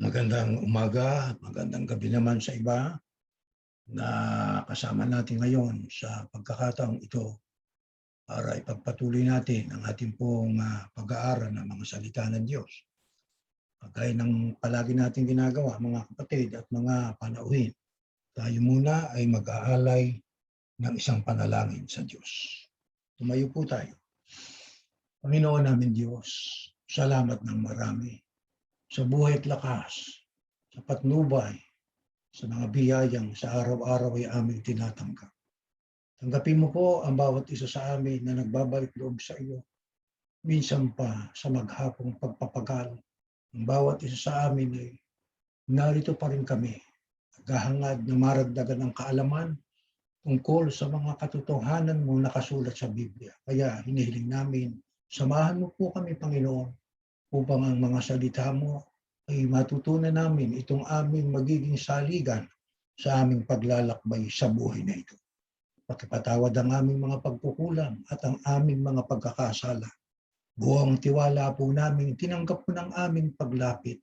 Magandang umaga, magandang gabi naman sa iba na kasama natin ngayon sa pagkakataong ito para ipagpatuloy natin ang ating pong pag-aaral ng mga salita ng Diyos. Kagaya ng palagi natin ginagawa, mga kapatid at mga panauhin, tayo muna ay mag-aalay ng isang panalangin sa Diyos. Tumayo po tayo. Panginoon namin Diyos, salamat ng marami sa buhay at lakas, sa patnubay, sa mga biyayang sa araw-araw ay aming tinatanggap. Tanggapin mo po ang bawat isa sa amin na nagbabalik loob sa iyo. Minsan pa sa maghapong pagpapagal, ang bawat isa sa amin ay narito pa rin kami, naghahangad na maragdagan ng kaalaman tungkol sa mga katotohanan mong nakasulat sa Biblia. Kaya hinihiling namin, samahan mo po kami, Panginoon, upang ang mga salita mo ay matutunan namin itong aming magiging saligan sa aming paglalakbay sa buhay na ito. Pakipatawad ang aming mga pagkukulang at ang aming mga pagkakasala. Buong tiwala po namin, tinanggap mo ng aming paglapit.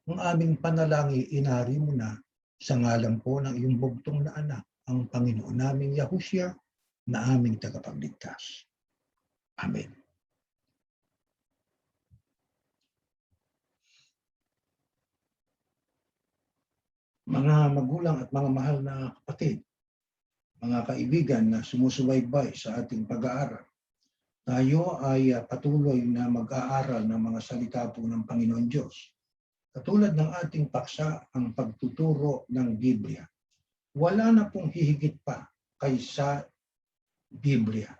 Ang aming panalangin, inari mo na sa ngalan po ng iyong bugtong na anak, ang Panginoon naming Yahushua na aming tagapagligtas. Amen. Mga magulang at mga mahal na kapatid, mga kaibigan na sumusubaybay sa ating pag-aaral, tayo ay patuloy na mag-aaral ng mga salita po ng Panginoon Diyos. Katulad ng ating paksa, ang pagtuturo ng Biblia. Wala na pong hihigit pa kaysa Biblia.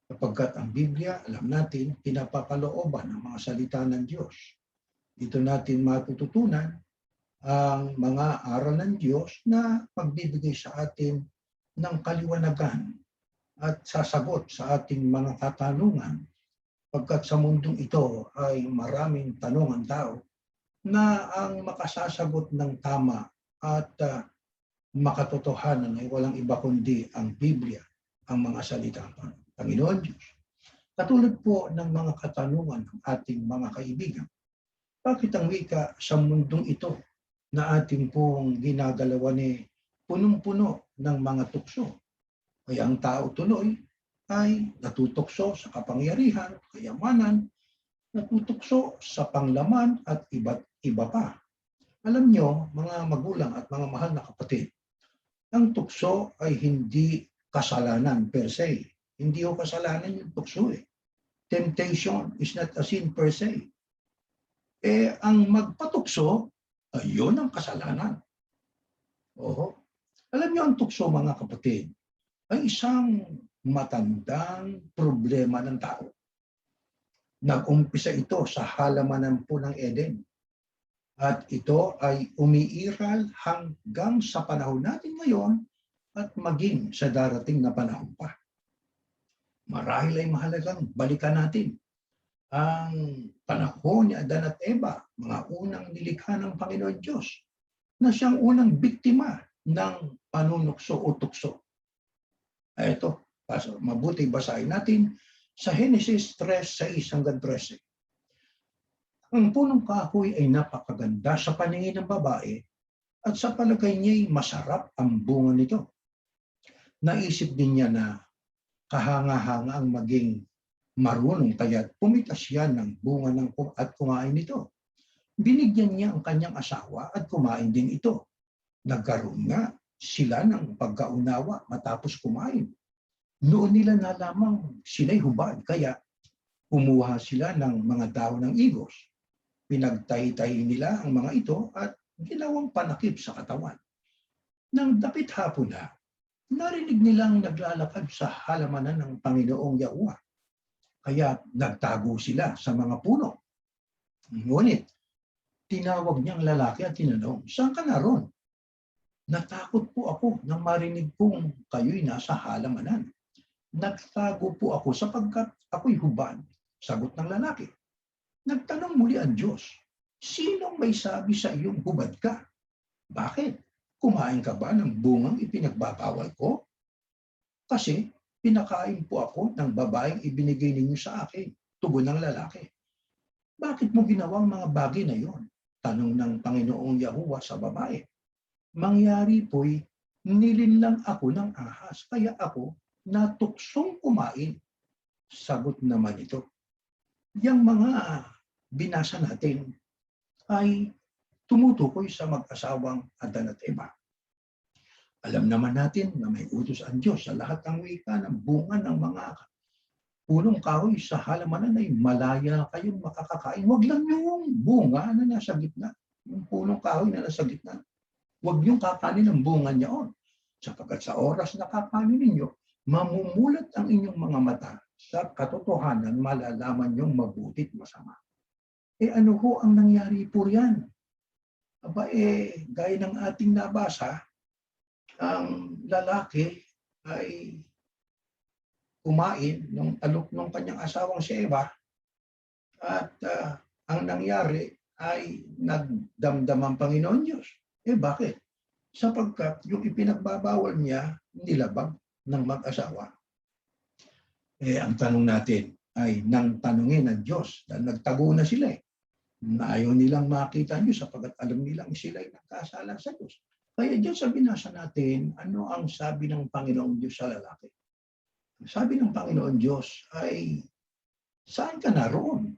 Kapagkat ang Biblia, alam natin, pinapapalooban ng mga salita ng Diyos. Dito natin matututunan ang mga aral ng Diyos na pagbibigay sa atin ng kaliwanagan at sasagot sa ating mga katanungan. Pagkat sa mundong ito ay maraming tanong ang tao na ang makasasagot ng tama at makatotohanan ay walang iba kundi ang Biblia, ang mga salita ng Panginoon Diyos. Katulad po ng mga katanungan ng ating mga kaibigan, bakit ang wika sa mundong ito na ating pong ginagalawan punong-puno ng mga tukso? Kaya ang tao tuloy ay natutokso sa kapangyarihan, kayamanan, natutokso sa panglaman at iba't iba pa. Alam nyo, mga magulang at mga mahal na kapatid, ang tukso ay hindi kasalanan per se. Hindi ho kasalanan yung tukso . Temptation is not a sin per se. Ang magpatukso, ayun ang kasalanan. Oho. Alam niyo ang tukso, mga kapatid, ay isang matandang problema ng tao. Nag-umpisa ito sa halamanan po ng Eden. At ito ay umiiral hanggang sa panahon natin ngayon at maging sa darating na panahon pa. Marahil ay mahalagang balikan natin ang panahon ni Adan at Eva, mga unang nilikha ng Panginoon Diyos, na siyang unang biktima ng panunukso o tukso. Ito, mabuti basahin natin sa Genesis 3:6-13. Ang punong kahoy ay napakaganda sa paningin ng babae at sa palagay niya'y masarap ang bunga nito. Naisip din niya na kahanga-hanga ang maging marunong, kaya pumitas siya ng bunga at kumain nito. Binigyan niya ang kanyang asawa at kumain din ito. Nagkaroon nga sila ng pagkaunawa matapos kumain. Noon nila nalamang sila'y hubad, kaya kumuha sila ng mga dahon ng igos. Pinagtahi-tahi nila ang mga ito at ginawang panakip sa katawan. Nang dapit hapon na, narinig nilang naglalakad sa halamanan ng Panginoong Yahuwah. Kaya nagtago sila sa mga puno. Ngunit, tinawag niyang lalaki at tinanong, "Saan ka naroon?" "Natakot po ako nang marinig kong kayo'y nasa halamanan. Nagtago po ako sapagkat ako'y hubad," sagot ng lalaki. Nagtanong muli ang Diyos, "Sinong may sabi sa iyong hubad ka? Bakit? Kumain ka ba ng bungang ipinagbabawal ko? Kasi pinakain po ako ng babaeng ibinigay ninyo sa akin," tugon ng lalaki. "Bakit mo ginawang mga bagay na yon? tanong ng Panginoong Yahuwah sa babae, mangyari po'y nilinlang ako ng ahas, kaya ako natuksong kumain. Sagot naman ito. Yang mga binasa natin ay tumutukoy sa mag-asawang Adan at Eva. Alam naman natin na may utos ang Diyos sa lahat ng wika ng bunga ng mga punong kahoy sa halamanan ay malaya kayong makakakain. Huwag lang yung bunga na nasa gitna, yung punong kahoy na nasa gitna. Huwag niyong kakanin ang bunga niyaon. Sapagkat sa oras na kakanin ninyo, mamumulat ang inyong mga mata sa katotohanan, malalaman niyong mabuti at masama. Ano ho ang nangyari po yan? Aba gaya ng ating nabasa, ang lalaki ay kumain ng alok ng kanyang asawang si Eva at ang nangyari ay nagdamdam ang Panginoon Diyos. Bakit? Sapagkat yung ipinagbabawal niya nilabag ng mag-asawa. Ang tanong natin ay nang tanungin ng Diyos dahil nagtago na sila na ayaw nilang makita ang Diyos sapagkat alam nilang sila ay nagkasala sa Diyos. Kaya Diyos sa binasa natin, ano ang sabi ng Panginoong Diyos sa lalaki? Sabi ng Panginoon Diyos ay, saan ka naroon?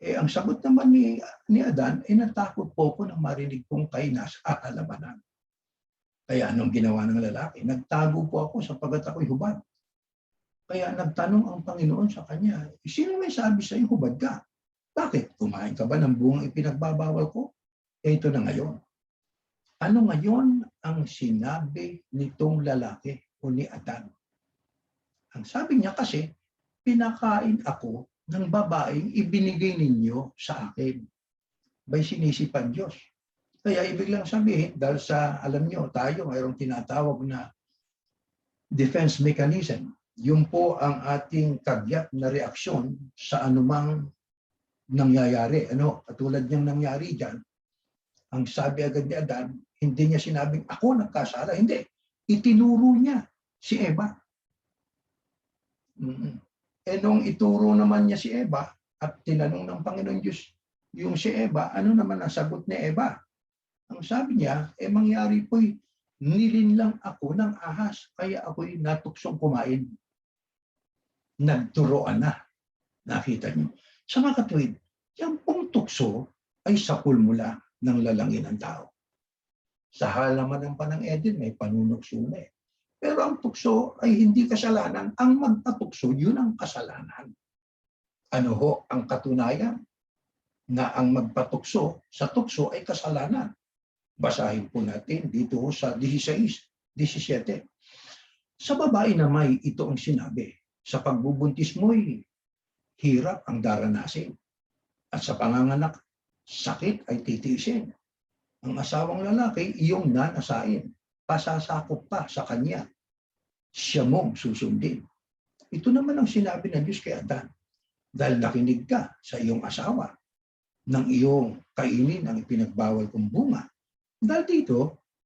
Ang sagot naman ni Adan, natakot po ko nang marinig kong kayo nasa halamanan. Kaya anong ginawa ng lalaki? Nagtago po ako sapagkat ako'y hubad. Kaya nagtanong ang Panginoon sa kanya, sino may sabi sa iyo hubad ka? Bakit? Kumain ka ba ng bungang ipinagbabawal ko? Ito na ngayon. Ano ngayon ang sinabi nitong lalaki o ni Adan? Ang sabi niya kasi, pinakain ako ng babaeng ibinigay ninyo sa akin. By sinisipan Diyos. Kaya ibig lang sabihin, dahil sa, alam niyo, tayo mayroong tinatawag na defense mechanism. Yun po ang ating kagyat na reaksyon sa anumang nangyayari. Katulad niyang nangyari dyan, ang sabi agad ni Adan, hindi niya sinabing, ako nagkasala. Hindi. Itinuro niya si Eva. Nung ituro naman niya si Eva at tinanong ng Panginoon Diyos yung si Eva, ano naman ang sagot ni Eva? Ang sabi niya, mangyari po'y nilinlang ako ng ahas, kaya ako'y natuksong kumain. Nagturoan na. Nakita niyo. Sa mga katuwid, yung pong tukso ay sapul mula ng lalangin ng tao. Sa halaman ng Panang Eden, may panunukso na Pero ang tukso ay hindi kasalanan. Ang magpatukso, yun ang kasalanan. Ano ho ang katunayan na ang magpatukso sa tukso ay kasalanan? Basahin po natin dito sa 16, 17. Sa babae na may ito ang sinabi, sa pagbubuntis mo'y hirap ang daranasin. At sa panganganak, sakit ay titiisin. Ang asawang lalaki, iyong nanasain. Pasasakop pa sa kanya. Siya mong susundin. Ito naman ang sinabi ng Diyos kay Adan. Dahil nakinig ka sa iyong asawa ng iyong kainin ang ipinagbawal kong bunga. Dahil dito,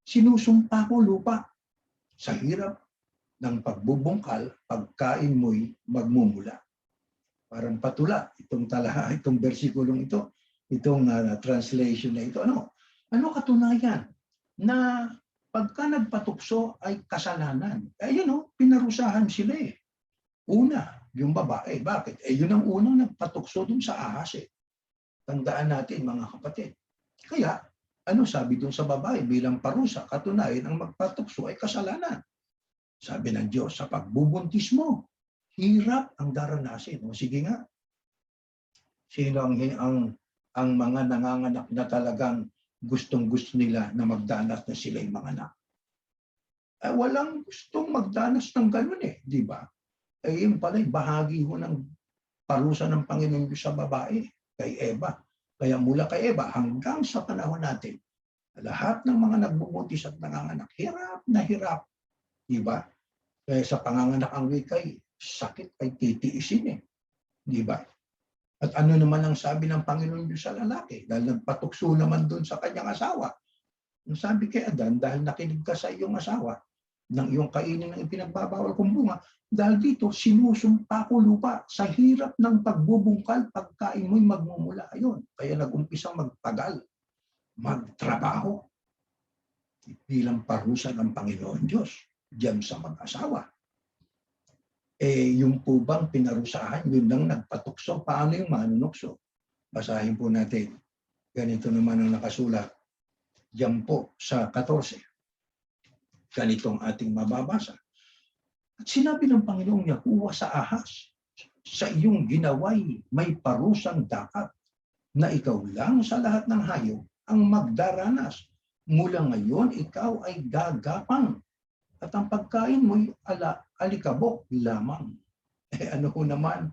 sinusumpa ko lupa sa hirap ng pagbubungkal, pagkain mo'y magmumula. Parang patula itong bersikulong ito, itong translation na ito. Ano katunayan? Na pagka nagpatukso ay kasalanan. Pinarusahan sila Una, yung babae. Bakit? Yun ang unang nagpatukso dun sa ahas Tandaan natin mga kapatid. Kaya, ano sabi dun sa babae bilang parusa? Katunayan, ang magpatukso ay kasalanan. Sabi ng Diyos, sa pagbubuntis mo, hirap ang daranasin. Sige nga. Sino ang mga nanganganak na talagang gustong-gusto nila na magdanas na sila'y manganak? Walang gustong magdanas ng ganun di ba? Yun pala'y bahagi ho ng parusa ng Panginoon Diyos sa babae, kay Eva. Kaya mula kay Eva hanggang sa panahon natin, lahat ng mga nagbubuntis at nanganganak, hirap na hirap. Di ba? Kaya sa panganganak ang wikay, sakit ay titiisin Di ba? At ano naman ang sabi ng Panginoon Diyos sa lalaki? Dahil nagpatukso naman doon sa kanyang asawa. Ang sabi kay Adan, dahil nakinig ka sa iyong asawa, ng iyong kainin ng ipinagbabawal kong bunga. Dahil dito, sinusumpa ko lupa sa hirap ng pagbubungkal pagkain mo'y magmumula. Ayun, kaya nag-umpisang magpagal, magtrabaho bilang parusa ng Panginoon Diyos diyan sa mag-asawa. Yung po bang pinarusahan, yun lang nagpatukso. Paano yung manunukso? Basahin po natin. Ganito naman ang nakasulat diyan po sa 14. Ganitong ating mababasa. At sinabi ng Panginoong Yahuwah sa Ahaz, sa iyong ginaway may parusang dapat na ikaw lang sa lahat ng hayop ang magdaranas. Mula ngayon, ikaw ay gagapang at ang pagkain mo'y alikabok lamang. Ano ko naman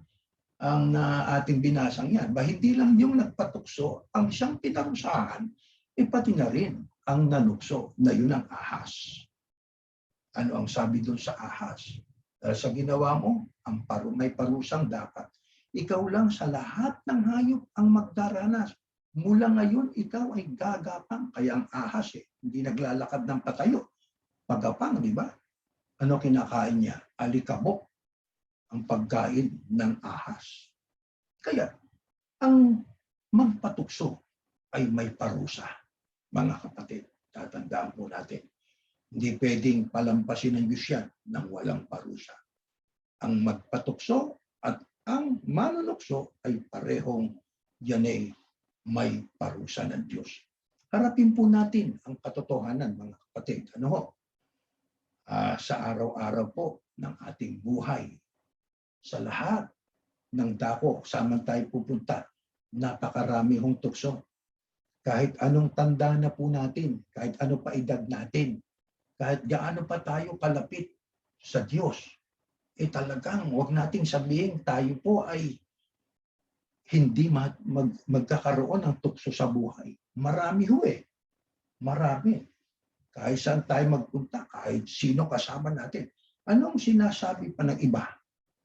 ang ating binasang yan? Ba hindi lang yung nagpatukso ang siyang pinarusahan, pati na rin ang nanukso na yun ang Ahaz. Ano ang sabi doon sa Ahaz? Dahil sa ginawa mo, may parusang dapat. Ikaw lang sa lahat ng hayop ang magdaranas. Mula ngayon, ikaw ay gagapang. Kaya ang Ahaz, hindi naglalakad ng patayo. Pagapang, di ba? Ano kinakain niya? Alikabok ang pagkain ng Ahaz. Kaya, ang magpatukso ay may parusa. Mga kapatid, tatandaan po natin. Hindi pwedeng palampasin ng Diyos yan nang walang parusa. Ang magpatukso at ang manunukso ay parehong yan ay may parusa ng Diyos. Harapin po natin ang katotohanan, mga kapatid. Ano ho? Sa araw-araw po ng ating buhay, sa lahat ng dako, saan tayo pupunta, napakarami hong tukso. Kahit anong tanda na po natin, kahit ano pa edad natin, kahit gaano pa tayo kalapit sa Diyos, talagang huwag nating sabihin tayo po ay hindi magkakaroon ng tukso sa buhay. Marami ho Marami. Kahit saan tayo magpunta, kahit sino kasama natin. Anong sinasabi pa ng iba,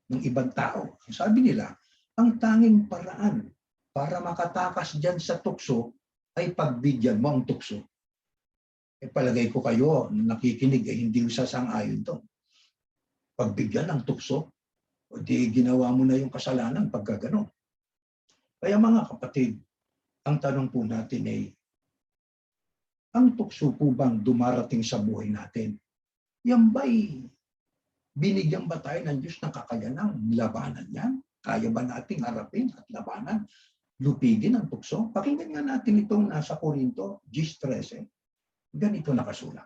ng ibang tao? Sabi nila, ang tanging paraan para makatakas dyan sa tukso ay pagbigyan mo ang tukso. Palagay ko kayo, nakikinig, hindi sasang-ayon to. Pagbigyan ng tukso, o di ginawa mo na yung kasalanan pagka gano'n. Kaya mga kapatid, ang tanong po natin ay, ang tukso po bang dumarating sa buhay natin? Yan ba'y binigyan ba tayo ng Diyos ng kakayanang labanan yan? Kaya ba nating harapin at labanan? Lupigin ang tukso? Pakinggan nga natin itong nasa Korinto 10:13. Ganito nakasulat.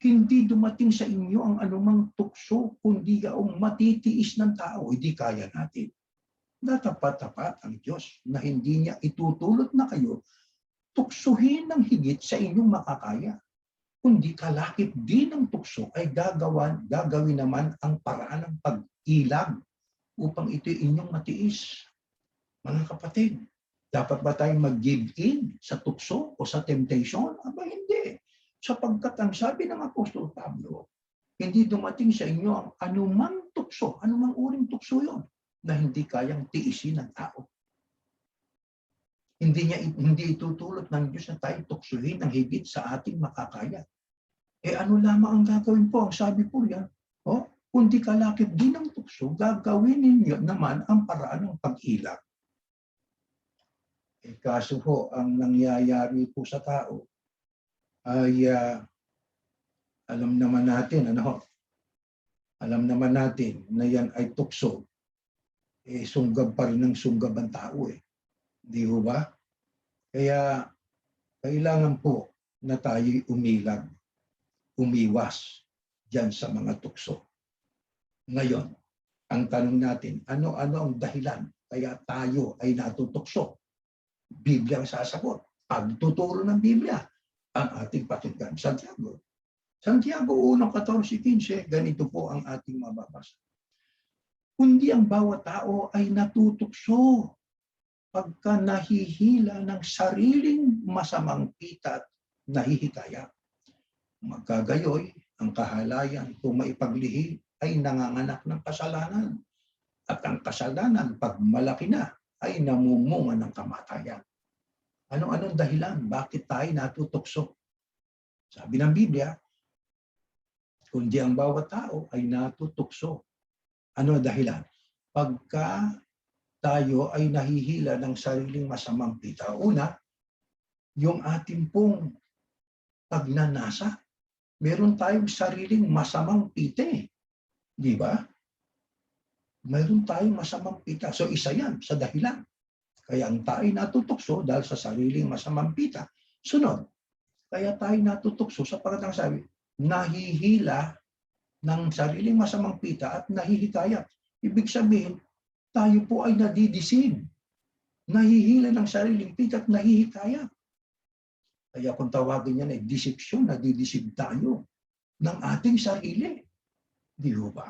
Hindi dumating sa inyo ang anumang tukso kundi ang matitiis ng tao. Hindi kaya natin. Natapat-tapat ang Diyos na hindi niya itutulot na kayo tuksuhin ng higit sa inyong makakaya. Kundi kalakip din ng tukso ay gagawin naman ang paraan ng pag-ilag upang ito'y inyong matiis. Mga kapatid, dapat ba tayong mag-give in sa tukso o sa temptation? Aba hindi. Sapagkat ang sabi ng Apostol Pablo, hindi dumating sa inyo ang anumang tukso, anumang uring tukso yon na hindi kayang tiisin ng tao. Hindi itutulot ng Diyos na tayo tuksuhin ng higit sa ating makakaya. Ano lamang ang gagawin po? Ang sabi po yan, kundi kalakip din ng tukso, gagawin ninyo naman ang paraan ng pag-ilag. Kaso po, ang nangyayari po sa tao ay alam naman natin na yan ay tukso. Sunggab pa rin ng sunggab ang tao Di ho ba? Kaya kailangan po na tayo'y umiwas dyan sa mga tukso. Ngayon, ang tanong natin, ano-ano ang dahilan kaya tayo ay natutukso? Biblia ang sasagot. Pagtuturo ng Biblia ang ating pakinggan. Santiago 1:14-15, ganito po ang ating mababasa. Kundi ang bawat tao ay natutukso pagka nahihila ng sariling masamang pita at nahihikaya. Magkagayoy, ang kahalayan kung maipaglihi ay nanganganak ng kasalanan. At ang kasalanan, pag malaki na, ay namumunga ng kamatayan. Ano-anong dahilan? Bakit tayo natutukso? Sabi ng Biblia, kundi ang bawat tao ay natutukso. Ano dahilan? Pagka tayo ay nahihila ng sariling masamang pita. Una, yung ating pong pagnanasa. Meron tayong sariling masamang pita eh. Di ba? Meron tayong masamang pita. So isa yan sa dahilan. Kaya ang tayo natutukso dahil sa sariling masamang pita. Sunod, kaya tayo natutukso sa ang sabi, nahihila ng sariling masamang pita at nahihikayat. Ibig sabihin, tayo po ay nadideceive. Nahihila ng sariling pita at nahihikayat. Kaya kung tawagin yan ay deception, nadideceive tayo ng ating sarili. Di ba?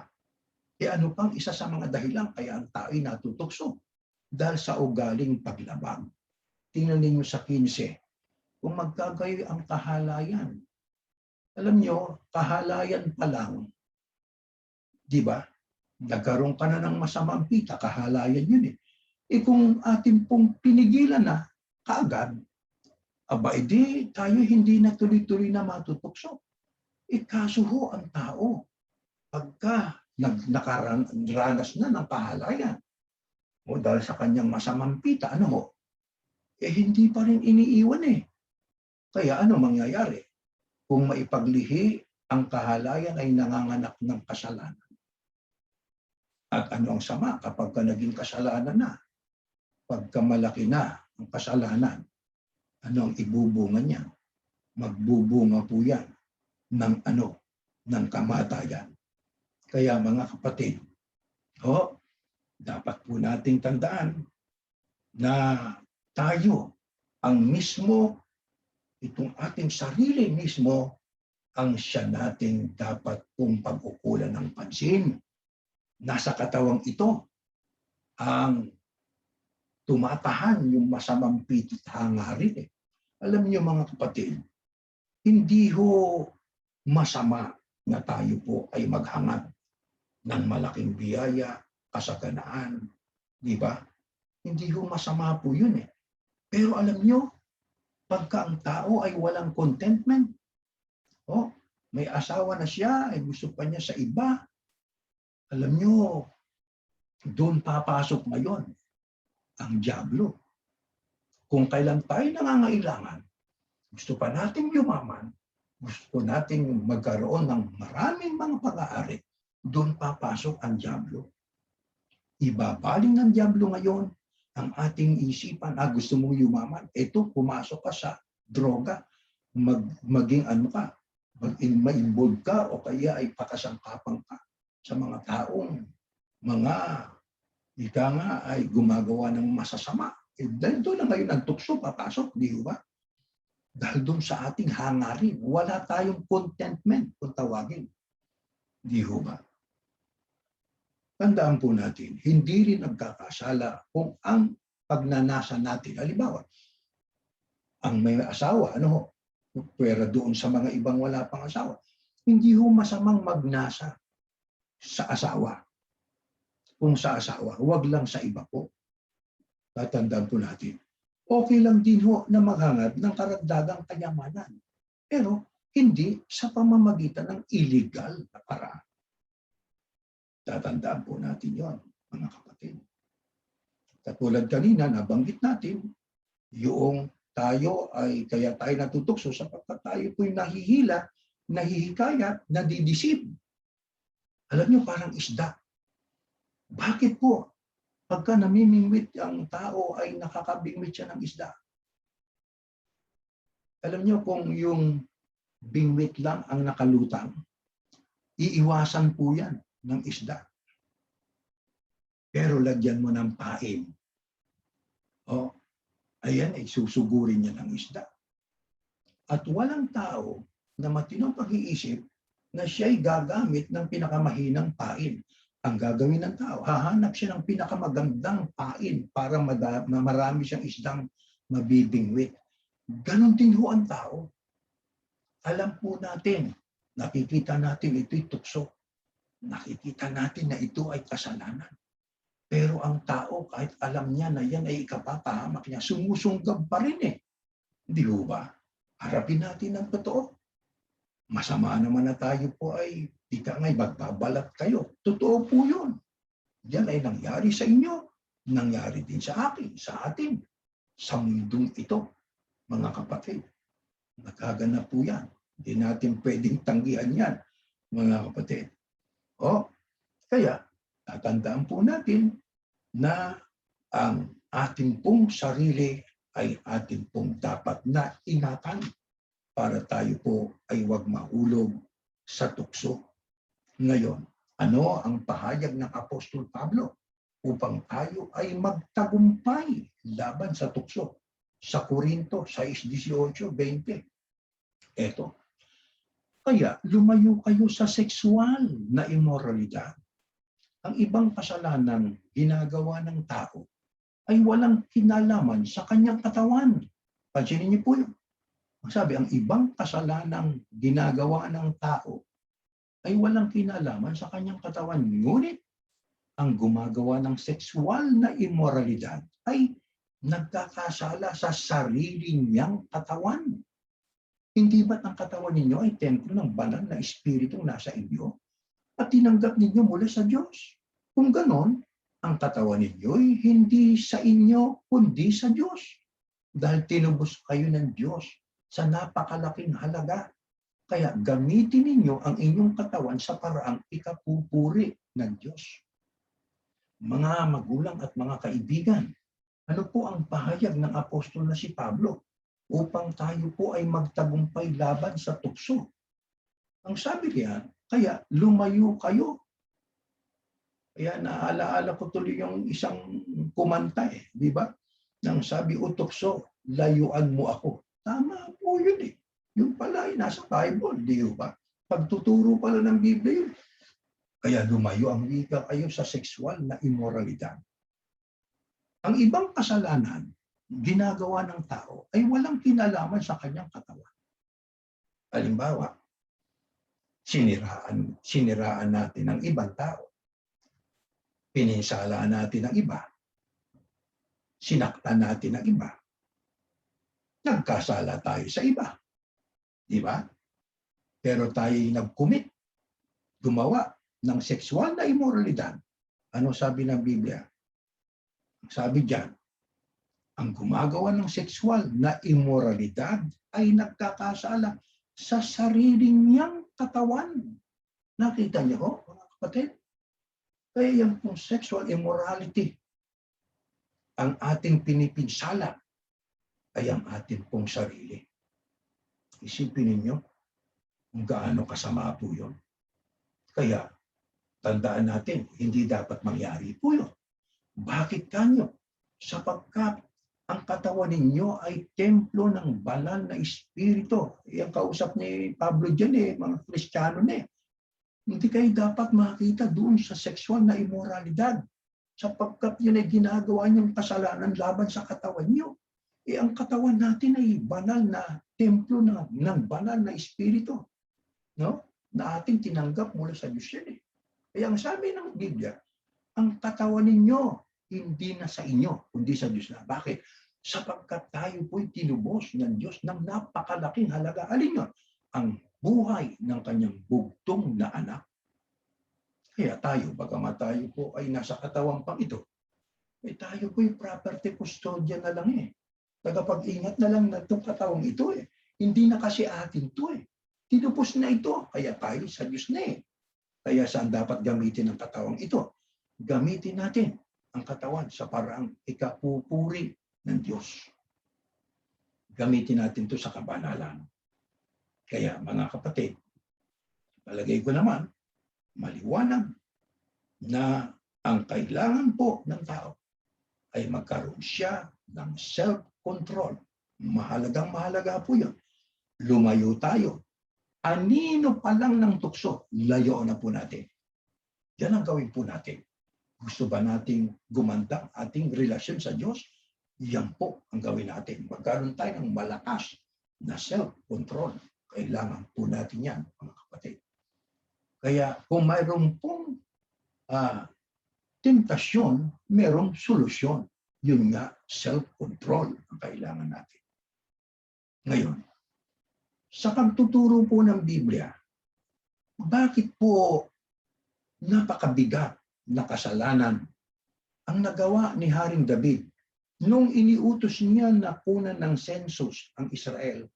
E ano pang isa sa mga dahilan kaya ang tayo natutukso? Dahil sa ugaling paglabag. Tingnan ninyo sa 15. Kung magkagayo ang kahalayan. Alam nyo, kahalayan pa lang. Di ba? Nagkaroon ka na ng masamang pita, kahalayan yun eh. E kung ating pong pinigilan na kaagad, aba edi tayo hindi na tuloy-tuloy na matutukso. E kaso ho ang tao, pagka nakaranas na ng kahalayan, o dahil sa kanyang masamang pita, ano ho? Eh hindi pa rin iniiwan eh. Kaya ano mangyayari? Kung maipaglihi, ang kahalayan ay nanganganak ng kasalanan. At ano ang sama kapag naging kasalanan na? Pagka malaki na ang kasalanan, ano ang ibubunga niya? Magbubunga po yan ng ng kamatayan. Kaya mga kapatid, dapat po nating tandaan na tayo ang mismo, itong ating sarili mismo, ang siya nating dapat pong pag-ukulan ng pansin. Nasa katawang ito ang tumatahan yung masamang pitit hangarin. Alam niyo mga kapatid, hindi ho masama na tayo po ay maghangad ng malaking biyaya, kasaganaan, di ba? Hindi ho masama po yun eh. Pero alam niyo, pagka ang tao ay walang contentment, may asawa na siya, ay gusto pa niya sa iba, alam niyo, doon papasok ngayon ang dyablo. Kung kailan tayo nangangailangan, gusto pa nating yumaman, gusto nating magkaroon ng maraming mga pag-aari, doon papasok ang dyablo. Ibabaling ng dyablo ngayon ang ating isipan, gusto mong yumaman, ito, pumasok ka sa droga, maging ma-involve ka o kaya ay pakasangkapan ka sa mga taong ika nga ay gumagawa ng masasama. Dahil doon na ngayon ang tukso, papasok, di ba? Dahil doon sa ating hangarin, wala tayong contentment kung tawagin. Di ba? Tandaan po natin, hindi rin nagkakasala kung ang pagnanasa natin, halimbawa, ang may asawa, pwera doon sa mga ibang wala pang asawa, hindi ho masamang magnasa sa asawa. Kung sa asawa, huwag lang sa iba po. Tatandaan po natin, okay lang din ho na maghangad ng karagdagang kayamanan. Pero hindi sa pamamagitan ng illegal na paraan. Tatandaan po natin yon, mga kapatid. Katulad kanina, nabanggit natin, yung tayo ay, kaya tayo natutukso sapagkat tayo po'y nahihila, nahihikayat, nadidisip. Alam niyo, parang isda. Bakit po? Pagka namimingwit ang tao ay nakakabingwit siya ng isda. Alam niyo kung yung bingwit lang ang nakalutang, iiwasan po yan ng isda. Pero lagyan mo ng pain. Ayan ay susugurin niya ng isda. At walang tao na matinong pag-iisip na siya'y gagamit ng pinakamahinang pain. Ang gagawin ng tao, hahanap siya ng pinakamagandang pain para marami siyang isdang mabibingwit. Ganon din ho ang tao. Alam po natin, nakikita natin ito'y tukso. Nakikita natin na ito ay kasalanan. Pero ang tao, kahit alam niya na yan ay ikapapahamak niya, sumusunggab pa rin eh. Di ba? Harapin natin ang totoo. Masama naman na tayo po ay ika nga'y magbabalat kayo. Totoo po yun. Yan ay nangyari sa inyo. Nangyari din sa akin, sa atin, sa mundong ito, mga kapatid. Nagaganap po yan. Hindi natin pwedeng tanggihan yan, mga kapatid. Kaya, tatandaan po natin na ang ating pong sarili ay ating pong dapat na ingatan para tayo po ay huwag mahulog sa tukso. Ngayon, ano ang pahayag ng Apostol Pablo upang tayo ay magtagumpay laban sa tukso? Sa Korinto 6:18-20. Eto, kaya lumayo kayo sa sexual na immoralidad. Ang ibang kasalanan ginagawa ng tao ay walang kinalaman sa kanyang katawan. Pansinin niyo po yun. Sabi, ang ibang kasalanang ginagawa ng tao ay walang kinalaman sa kanyang katawan. Ngunit, ang gumagawa ng sexual na immoralidad ay nagkakasala sa sarili niyang katawan. Hindi ba't ang katawan ninyo ay templo ng banal na espiritong nasa inyo at tinanggap ninyo mula sa Diyos? Kung ganon, ang katawan ninyo ay hindi sa inyo kundi sa Diyos. Dahil tinubos kayo ng Diyos sa napakalaking halaga. Kaya gamitin ninyo ang inyong katawan sa paraang ikapupuri ng Diyos. Mga magulang at mga kaibigan, ano po ang pahayag ng apostol na si Pablo upang tayo po ay magtagumpay laban sa tukso? Ang sabi niya, kaya lumayo kayo. Kaya naalaala ko tuloy yung isang kumanta di ba? Nang sabi, o tukso, layuan mo ako. Tama po yun Yung pala ay nasa Bible, di ba? Pagtuturo pala ng Biblia yun. Kaya lumayo ang wika kayo sa sexual na immoralidad. Ang ibang kasalanan, ginagawa ng tao, ay walang kinalaman sa kanyang katawan. Halimbawa, siniraan natin ang ibang tao. Pininsala natin ang iba. Sinaktan natin ang iba. Nagkasala tayo sa iba. Di ba? Pero tayo nag-commit, gumawa ng sexual na immoralidad. Ano sabi ng Biblia? Sabi diyan, ang gumagawa ng sexual na immoralidad ay nagkakasala sa sarili niyang katawan. Nakita niyo ko, mga kapatid? Kaya yung pong sexual immorality, ang ating pinipinsala ay ang ating pong sarili. Isipin ninyo kung gaano kasama po yun. Kaya, tandaan natin, hindi dapat mangyari po yun. Bakit kanyo? Sapagkat ang katawan ninyo ay templo ng banal na espiritu. Yung kausap ni Pablo dyan mga Kristiyano na Hindi kayo dapat makita doon sa sexual na immoralidad. Sapagkat yun ay ginagawa niyong kasalanan laban sa katawan niyo. Ang katawan natin ay banal na templo ng banal na espiritu. No? Na ating tinanggap mula sa Diyos yan Kaya ang sabi ng Biblia, ang katawan ninyo hindi na sa inyo, kundi sa Diyos na. Bakit? Sapagkat tayo po'y tinubos ng Diyos ng napakalaking halaga. Alin yun? Ang buhay ng kanyang bugtong na anak. Kaya tayo, bagamat tayo po ay nasa katawan pang ito, tayo po'y property custodian na lang Tagapag-ingat na lang na itong katawang ito Hindi na kasi atin ito Tinupos na ito, kaya tayo sa Diyos na Kaya saan dapat gamitin ang katawang ito? Gamitin natin ang katawan sa paraang ikapupuri ng Diyos. Gamitin natin ito sa kabanalan. Kaya mga kapatid, palagay ko naman, maliwanag na ang kailangan po ng tao ay magkaroon siya ng self-control. Mahalagang-mahalaga po yun. Lumayo tayo. Anino pa lang ng tukso, layo na po natin. Yan ang gawin po natin. Gusto ba nating gumanda ating relasyon sa Diyos? Yan po ang gawin natin. Magkaroon tayo ng malakas na self-control. Kailangan po natin yan, mga kapatid. Kaya kung mayroon pong tentasyon, mayroong solusyon. Yun nga, self-control ang kailangan natin. Ngayon, Sa pagtuturo po ng Biblia, bakit po napakabigat na kasalanan ang nagawa ni Haring David nung iniutos niya na kunan ng census ang Israel,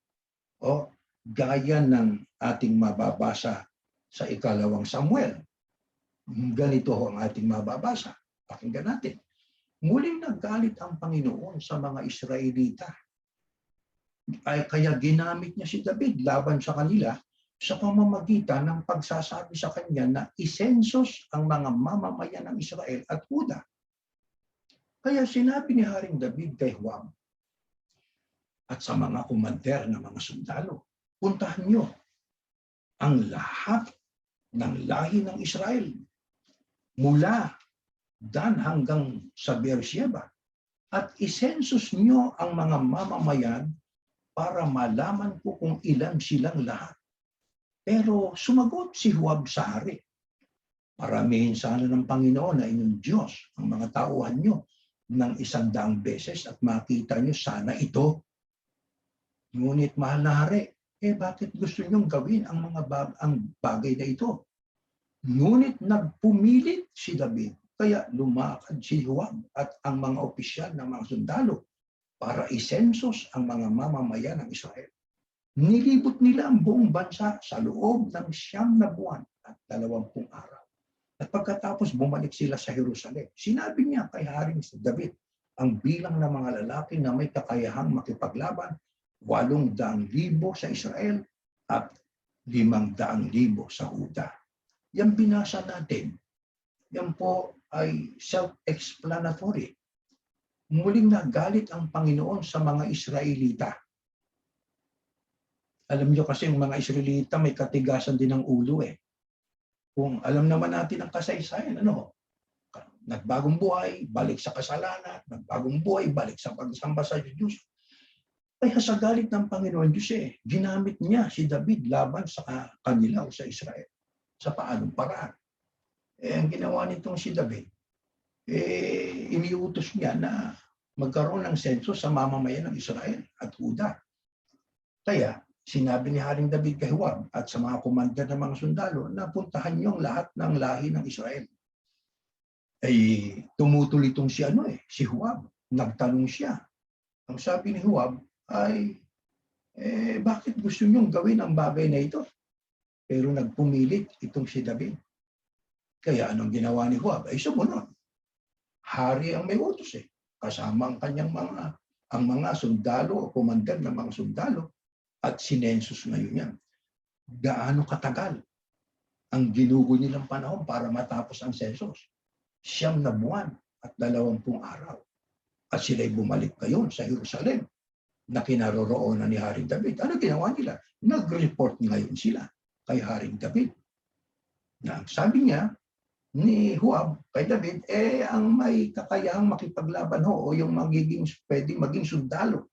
o gaya ng ating mababasa sa ikalawang Samuel. Ganito ho ang ating mababasa. Pakinggan natin. Muling naggalit ang Panginoon sa mga Israelita. Ay kaya ginamit niya si David laban sa kanila sa pamamagitan ng pagsasabi sa kanya na isensos ang mga mamamayan ng Israel at Huda. Kaya sinabi ni Haring David kay Huwam at sa mga kumanter na mga sundalo, puntahan niyo ang lahat ng lahi ng Israel mula Dan hanggang sa Beersheba at isensus niyo ang mga mamamayan para malaman ko kung ilan silang lahat. Pero sumagot si Huwab sa hari, paramihin sana ng Panginoon na inyong Diyos ang mga tauhan niyo ng 100 beses at makita niyo sana ito. Ngunit mahal na hari, bakit gusto niyong gawin ang ang bagay na ito? Ngunit nagpumilit si David, kaya lumakad si Huwab at ang mga opisyal ng mga sundalo para isensos ang mga mamamayan ng Israel. Nilibot nila ang buong bansa sa loob ng 9 na buwan at 20 araw. At pagkatapos bumalik sila sa Jerusalem, sinabi niya kay Haring David ang bilang ng mga lalaki na may kakayahang makipaglaban, 800,000 sa Israel at 500,000 sa Huda. Yang binasa natin, yan po ay self-explanatory. Muling nagalit ang Panginoon sa mga Israelita. Alam niyo kasi yung mga Israelita may katigasan din ng ulo eh. Kung alam naman natin ang kasaysayan, nagbagong buhay, balik sa kasalanan, nagbagong buhay, balik sa pagsamba sa Diyos. Kaya sa galit ng Panginoon Diyos ginamit niya si David laban sa kanila o sa Israel. Sa paanong paraan? Ang ginawa nitong si David, iniutos niya na magkaroon ng sensus sa mamamayan ng Israel at Huda. Kaya sinabi ni Haring David kay Huwab at sa mga komander ng mga sundalo na puntahan niyo ang lahat ng lahi ng Israel. Tumutuloy itong si Huwab. Nagtanong siya. Ang sabi ni Huwab ay, bakit gusto niyong gawin ang bagay na ito? Pero nagpumilit itong si David. Kaya anong ginawa ni Huwab? Sumunod. Hari ang may utos kasama ang kanyang mga sundalo o komander ng mga sundalo at sinensus ngayon yan. Gaano katagal ang ginugo nilang panahon para matapos ang sensus? 9 na buwan at 20 araw. At sila'y bumalik ngayon sa Jerusalem na kinaroroonan ni Haring David. Ano ginawa nila? Nag-report ngayon sila kay Haring David. Na sabi niya, ni Huwab kay David, ang may kakayahang makipaglaban o yung pwedeng maging sundalo.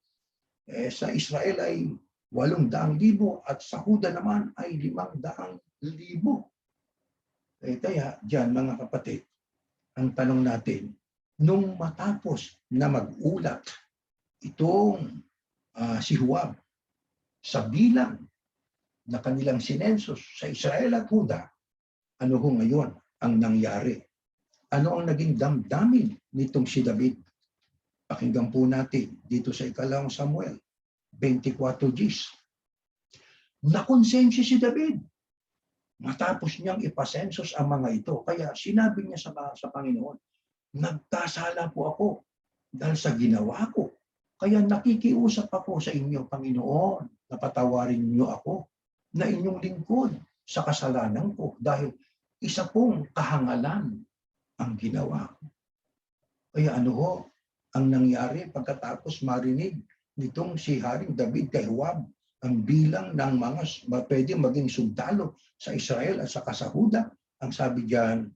Sa Israel ay 800,000 at sa Huda naman ay 500,000. Kaya diyan mga kapatid, ang tanong natin, nung matapos na mag-ulat itong si Huwab sa bilang na kanilang sinensus sa Israel at Huda, ano ho ngayon ang nangyari? Ano ang naging damdamin nitong si David? Pakinggan po natin dito sa ikalawang Samuel 24:10. Nakonsensya si David matapos niyang ipasensos ang mga ito. Kaya sinabi niya sa Panginoon, nagkasala po ako dahil sa ginawa ko. Kaya nakikiusap ako sa inyo, Panginoon, na patawarin niyo ako na inyong lingkod sa kasalanan ko dahil isa pong kahangalan ang ginawa ko. Kaya ano ho ang nangyari pagkatapos marinig nitong si Haring David kay Huwab ang bilang ng mga pwedeng maging sundalo sa Israel at sa Huda? Ang sabi diyan,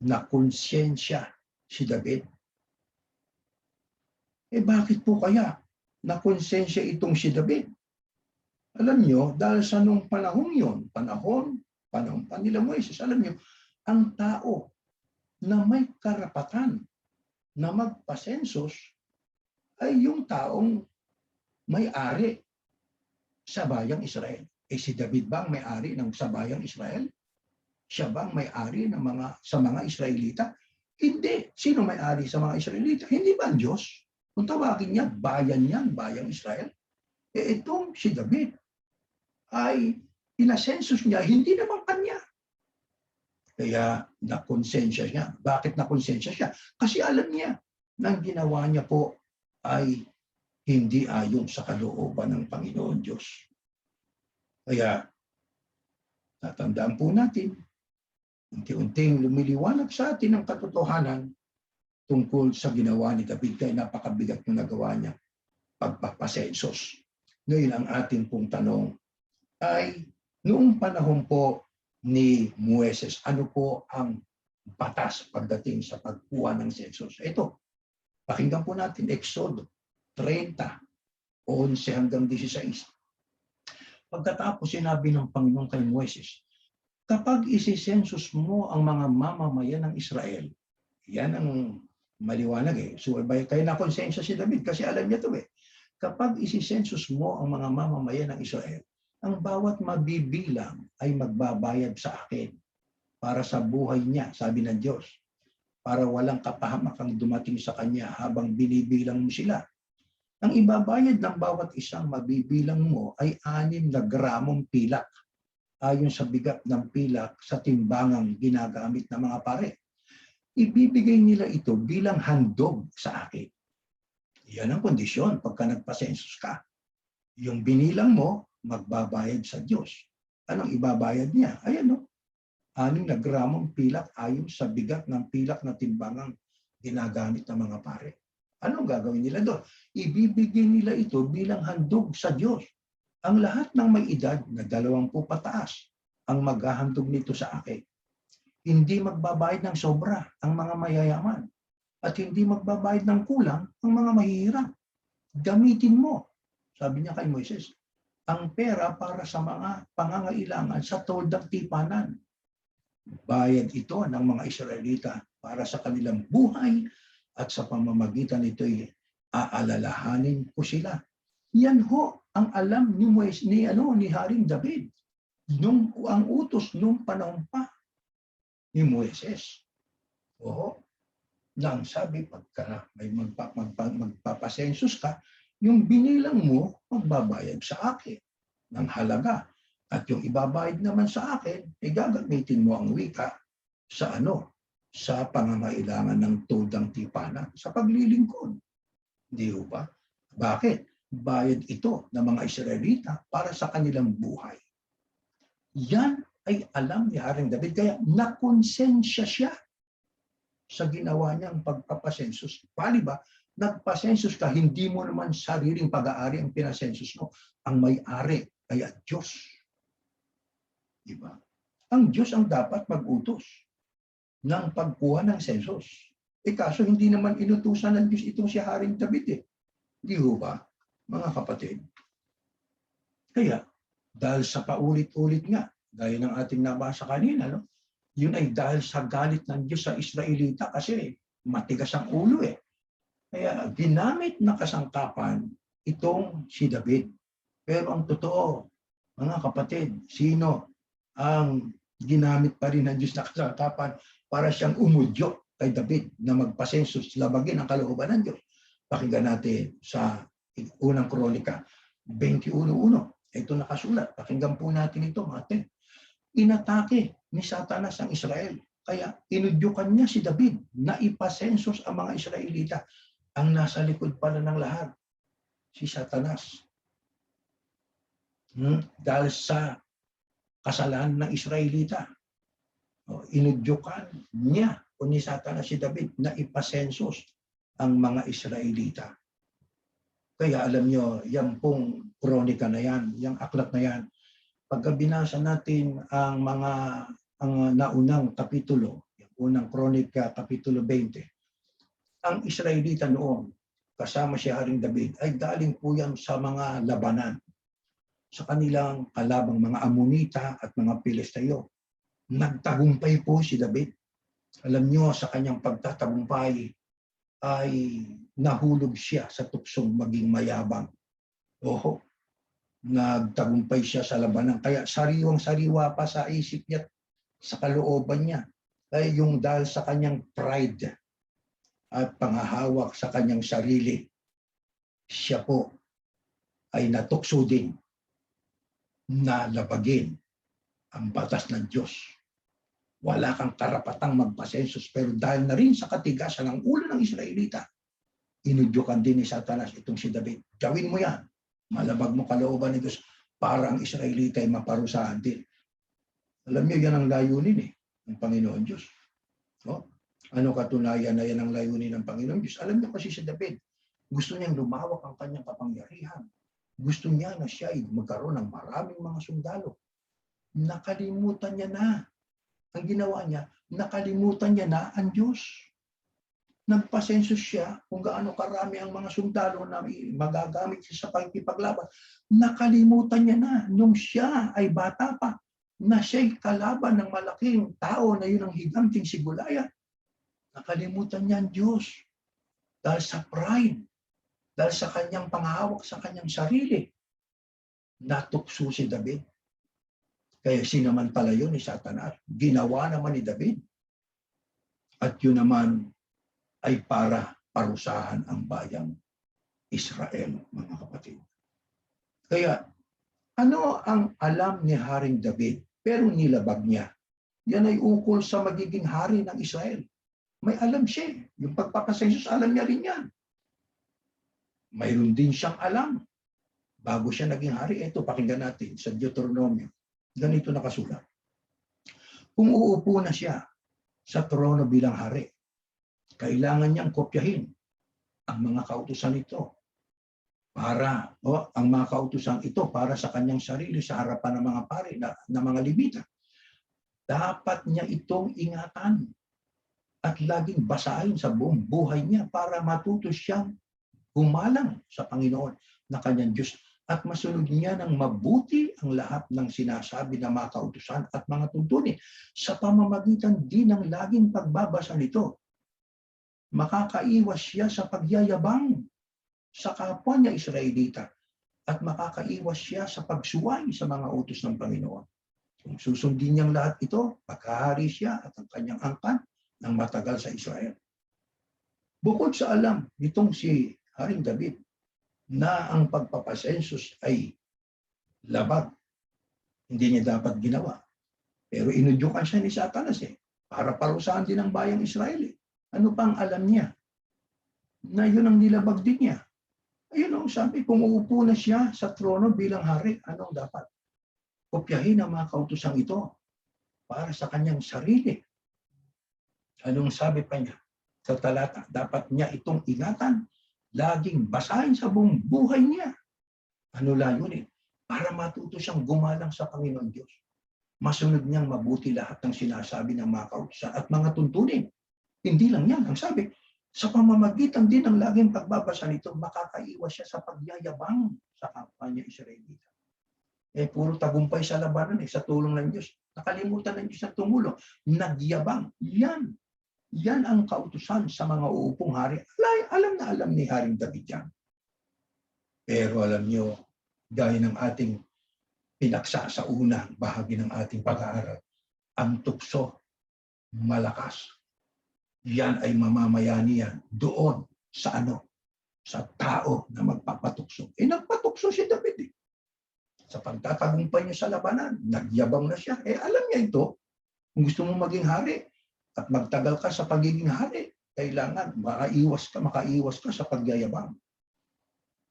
nakonsensya si David. Bakit po kaya nakonsensya itong si David? Alam nyo, dahil sa nung panahon yon, panahon pa nila Moises, alam nyo, ang tao na may karapatan na magpasensus ay yung taong may-ari sa bayang Israel. Si David ba ang may-ari ng sabayang Israel? Siya ba ang may-ari ng sa mga Israelita? Hindi. Sino may-ari sa mga Israelita? Hindi ba ang Diyos? Kung tawagin niya, bayan niyan, bayang Israel. Itong si David ay inasensus niya, hindi naman kanya. Kaya nakonsensya siya. Bakit nakonsensya siya? Kasi alam niya na ang ginawa niya po ay hindi ayon sa kalooban ng Panginoon Diyos. Kaya tatandaan po natin, unti-unting lumiliwanag sa atin ang katotohanan tungkol sa ginawa ni David, kaya napakabigat ng nagawa niya, pagpapasensos. Ngayon ang ating pong tanong ay, noong panahon po ni Moises, ano po ang batas pagdating sa pagkuha ng sensus? Ito, pakinggan po natin, Exodo 30, 11 hanggang 16. Pagkatapos sinabi ng Panginoon kay Moises, kapag isisensus mo ang mga mamamayan ng Israel, yan ang maliwanag So, kaya nakonsensya si David kasi alam niya ito Kapag isisensus mo ang mga mamamayan ng Israel, ang bawat mabibilang ay magbabayad sa akin para sa buhay niya, sabi ng Diyos, para walang kapahamakang dumating sa kanya habang binibilang mo sila. Ang ibabayad ng bawat isang mabibilang mo ay 6 na gramong pilak ayon sa bigat ng pilak sa timbangang ginagamit ng mga pare. Ibibigay nila ito bilang handog sa akin. Yan ang kondisyon pagka nagpasensus ka. Yung binilang mo, magbabayad sa Diyos. Anong ibabayad niya? Ayan 6 na gramong pilak ayon sa bigat ng pilak na timbangang ginagamit ng mga pare. Anong gagawin nila doon? Ibibigay nila ito bilang handog sa Diyos. Ang lahat ng may edad na 20 pataas ang maghahandog nito sa akin. Hindi magbabayad ng sobra ang mga mayayaman at hindi magbabayad ng kulang ang mga mahihirap. Gamitin mo, sabi niya kay Moises, ang pera para sa mga pangangailangan sa toldang tipanan. Bayad ito ng mga Israelita para sa kanilang buhay at sa pamamagitan nito'y aalalahanin ko sila. Yan ang alam ni Moises, ni Haring David ang utos nung panahon pa ni Moises. Nang sabi pagka may magpapasensus ka, yung binilang mo magbabayad sa akin ng halaga. At yung ibabayad naman sa akin, gagamitin mo ang wika sa sa pangangailangan ng todang tipanan, sa paglilingkod. Di ba? Bakit? Bayad ito ng mga Israelita para sa kanilang buhay. Yan ay alam ni Haring David, kaya nakonsensya siya sa ginawa niyang pagpapasensus. Bali ba, nagpasensus ka, hindi mo naman sariling pag-aari ang pinasensus mo. Ang may-ari ay ang Diyos. Diba? Ang Diyos ang dapat mag-utos ng pagkuha ng sensus. Kaso hindi naman inutusan ng Diyos itong si Haring David Di ba, mga kapatid? Kaya, dahil sa paulit-ulit nga, gaya ng ating nabasa kanina, yun ay dahil sa galit ng Diyos sa Israelita kasi matigas ang ulo Kaya ginamit na kasangkapan itong si David. Pero ang totoo, mga kapatid, sino ang ginamit pa rin ng Diyos na kasangkapan para siyang umudyo kay David na magpasensus, labagin ang kalooban ng Diyos? Pakinggan natin sa unang Kronika 21:1. Ito nakasulat. Pakinggan po natin ito, mga Inatake ni Satanas ang Israel. Kaya inudyukan niya si David na ipasensus ang mga Israelita. Ang nasa likod pala ng lahat, si Satanas. Dahil sa kasalanan ng Israelita, inudyukan niya o ni Satanas si David na ipasensus ang mga Israelita. Kaya alam nyo, yung pong kronika na yan, yung aklat na yan, pagka binasa natin ang naunang kapitulo, yung unang kronika, kapitulo 20, ang Israelita noon, kasama si Haring David, ay galing po yan sa mga labanan, sa kanilang kalabang mga Amonita at mga Pilisteo. Nagtagumpay po si David. Alam nyo, sa kanyang pagtatagumpay, ay nahulog siya sa tuksong maging mayabang. nagtagumpay siya sa labanan. Kaya sariwang-sariwa pa sa isip niya, sa kalooban niya. Ay yung dahil sa kanyang pride at pangahawak sa kanyang sarili, siya po ay natukso din na labagin ang batas ng Diyos. Wala kang karapatang magpasensus, pero dahil na rin sa katigasan ng ulo ng Israelita, inudyukan din ni Satanas itong si David. Gawin mo yan. Malabag mo kalooban ng Diyos para ang Israelita ay maparusahan din. Alam niyo, yan ang layunin ng Panginoon Diyos. No? Ano katunayan na yan ang layunin ng Panginoon Diyos? Alam niyo kasi si David, gusto niyang lumawak ang kanyang kapangyarihan. Gusto niya na siya ay magkaroon ng maraming mga sundalo. Nakalimutan niya na. Ang ginawa niya, nakalimutan niya na ang Diyos. Nagpasensus siya kung gaano karami ang mga sundalo na magagamit siya sa pagkipaglaban. Nakalimutan niya na nung siya ay bata pa, na siya'y kalaban ng malaking tao na yun ang higanting si Goliath. Nakalimutan niya ang Diyos. Dahil sa pride, dahil sa kanyang panghawak sa kanyang sarili, natukso si David. Kaya sinamantala yun ni Satanas. Ginawa naman ni David. At yun naman ay para parusahan ang bayang Israel, mga kapatid. Kaya, ano ang alam ni Haring David? Pero nilabag niya. Yan ay ukol sa magiging hari ng Israel. May alam siya. Yung pagpapasensus, alam niya rin yan. Mayroon din siyang alam. Bago siya naging hari, ito, pakinggan natin sa Deuteronomio. Ganito nakasulat. Kung uupo na siya sa trono bilang hari, kailangan niyang kopyahin ang mga kautusan ito ang mga kautusan ito para sa kanyang sarili sa harapan ng mga pari na mga Levita. Dapat niya itong ingatan at laging basahin sa buong buhay niya para matuto siyang gumalang sa Panginoon na kanyang Diyos at masunod niya ng mabuti ang lahat ng sinasabi ng mga kautusan at mga tuntunin sa pamamagitan din ng laging pagbabasa nito. Makakaiwas siya sa pagyayabang sa kapwa niya Israelita at makakaiwas siya sa pagsuway sa mga utos ng Panginoon. Kung susundin niyang lahat ito, pagkahari siya at ang kanyang angkan ng matagal sa Israel. Bukod sa alam nitong si Haring David na ang pagpapasensus ay labag, hindi niya dapat ginawa. Pero inudyukan siya ni Satanas para parusahan din ang bayang Israel. Ano pang alam niya? Na yun ang nilabag din niya. Ayun ang sabi, kung uupo na siya sa trono bilang hari, anong dapat? Kopyahin ang mga kautosang ito para sa kanyang sarili. Anong sabi pa niya? Sa talata, dapat niya itong ingatan, laging basahin sa buong buhay niya. Ano layunin? Para matuto siyang gumalang sa Panginoon Diyos. Masunod niyang mabuti lahat ng sinasabi ng mga kautusan at mga tuntunin. Hindi lang yan. Ang sabi, sa pamamagitan din ng laging pagbabasa nito, makakaiwas siya sa pagyayabang sa kapwa niya Israelita. Puro tagumpay sa labanan sa tulong ng Diyos. Nakalimutan ng Diyos na tumulong. Nagyabang. Yan ang kautusan sa mga uupong hari. Alam na alam ni Haring David yan. Pero alam niyo, gaya ng ating pinaksa sa unang bahagi ng ating pag-aaral, ang tukso malakas. Yan ay mamamayani yan doon sa sa tao na magpapatukso. Nagpatukso si David. Sa pagtatagumpay niya sa labanan, nagyabang na siya. Alam niya ito. Kung gusto mong maging hari at magtagal ka sa pagiging hari, kailangan makaiwas ka sa pagyayabang.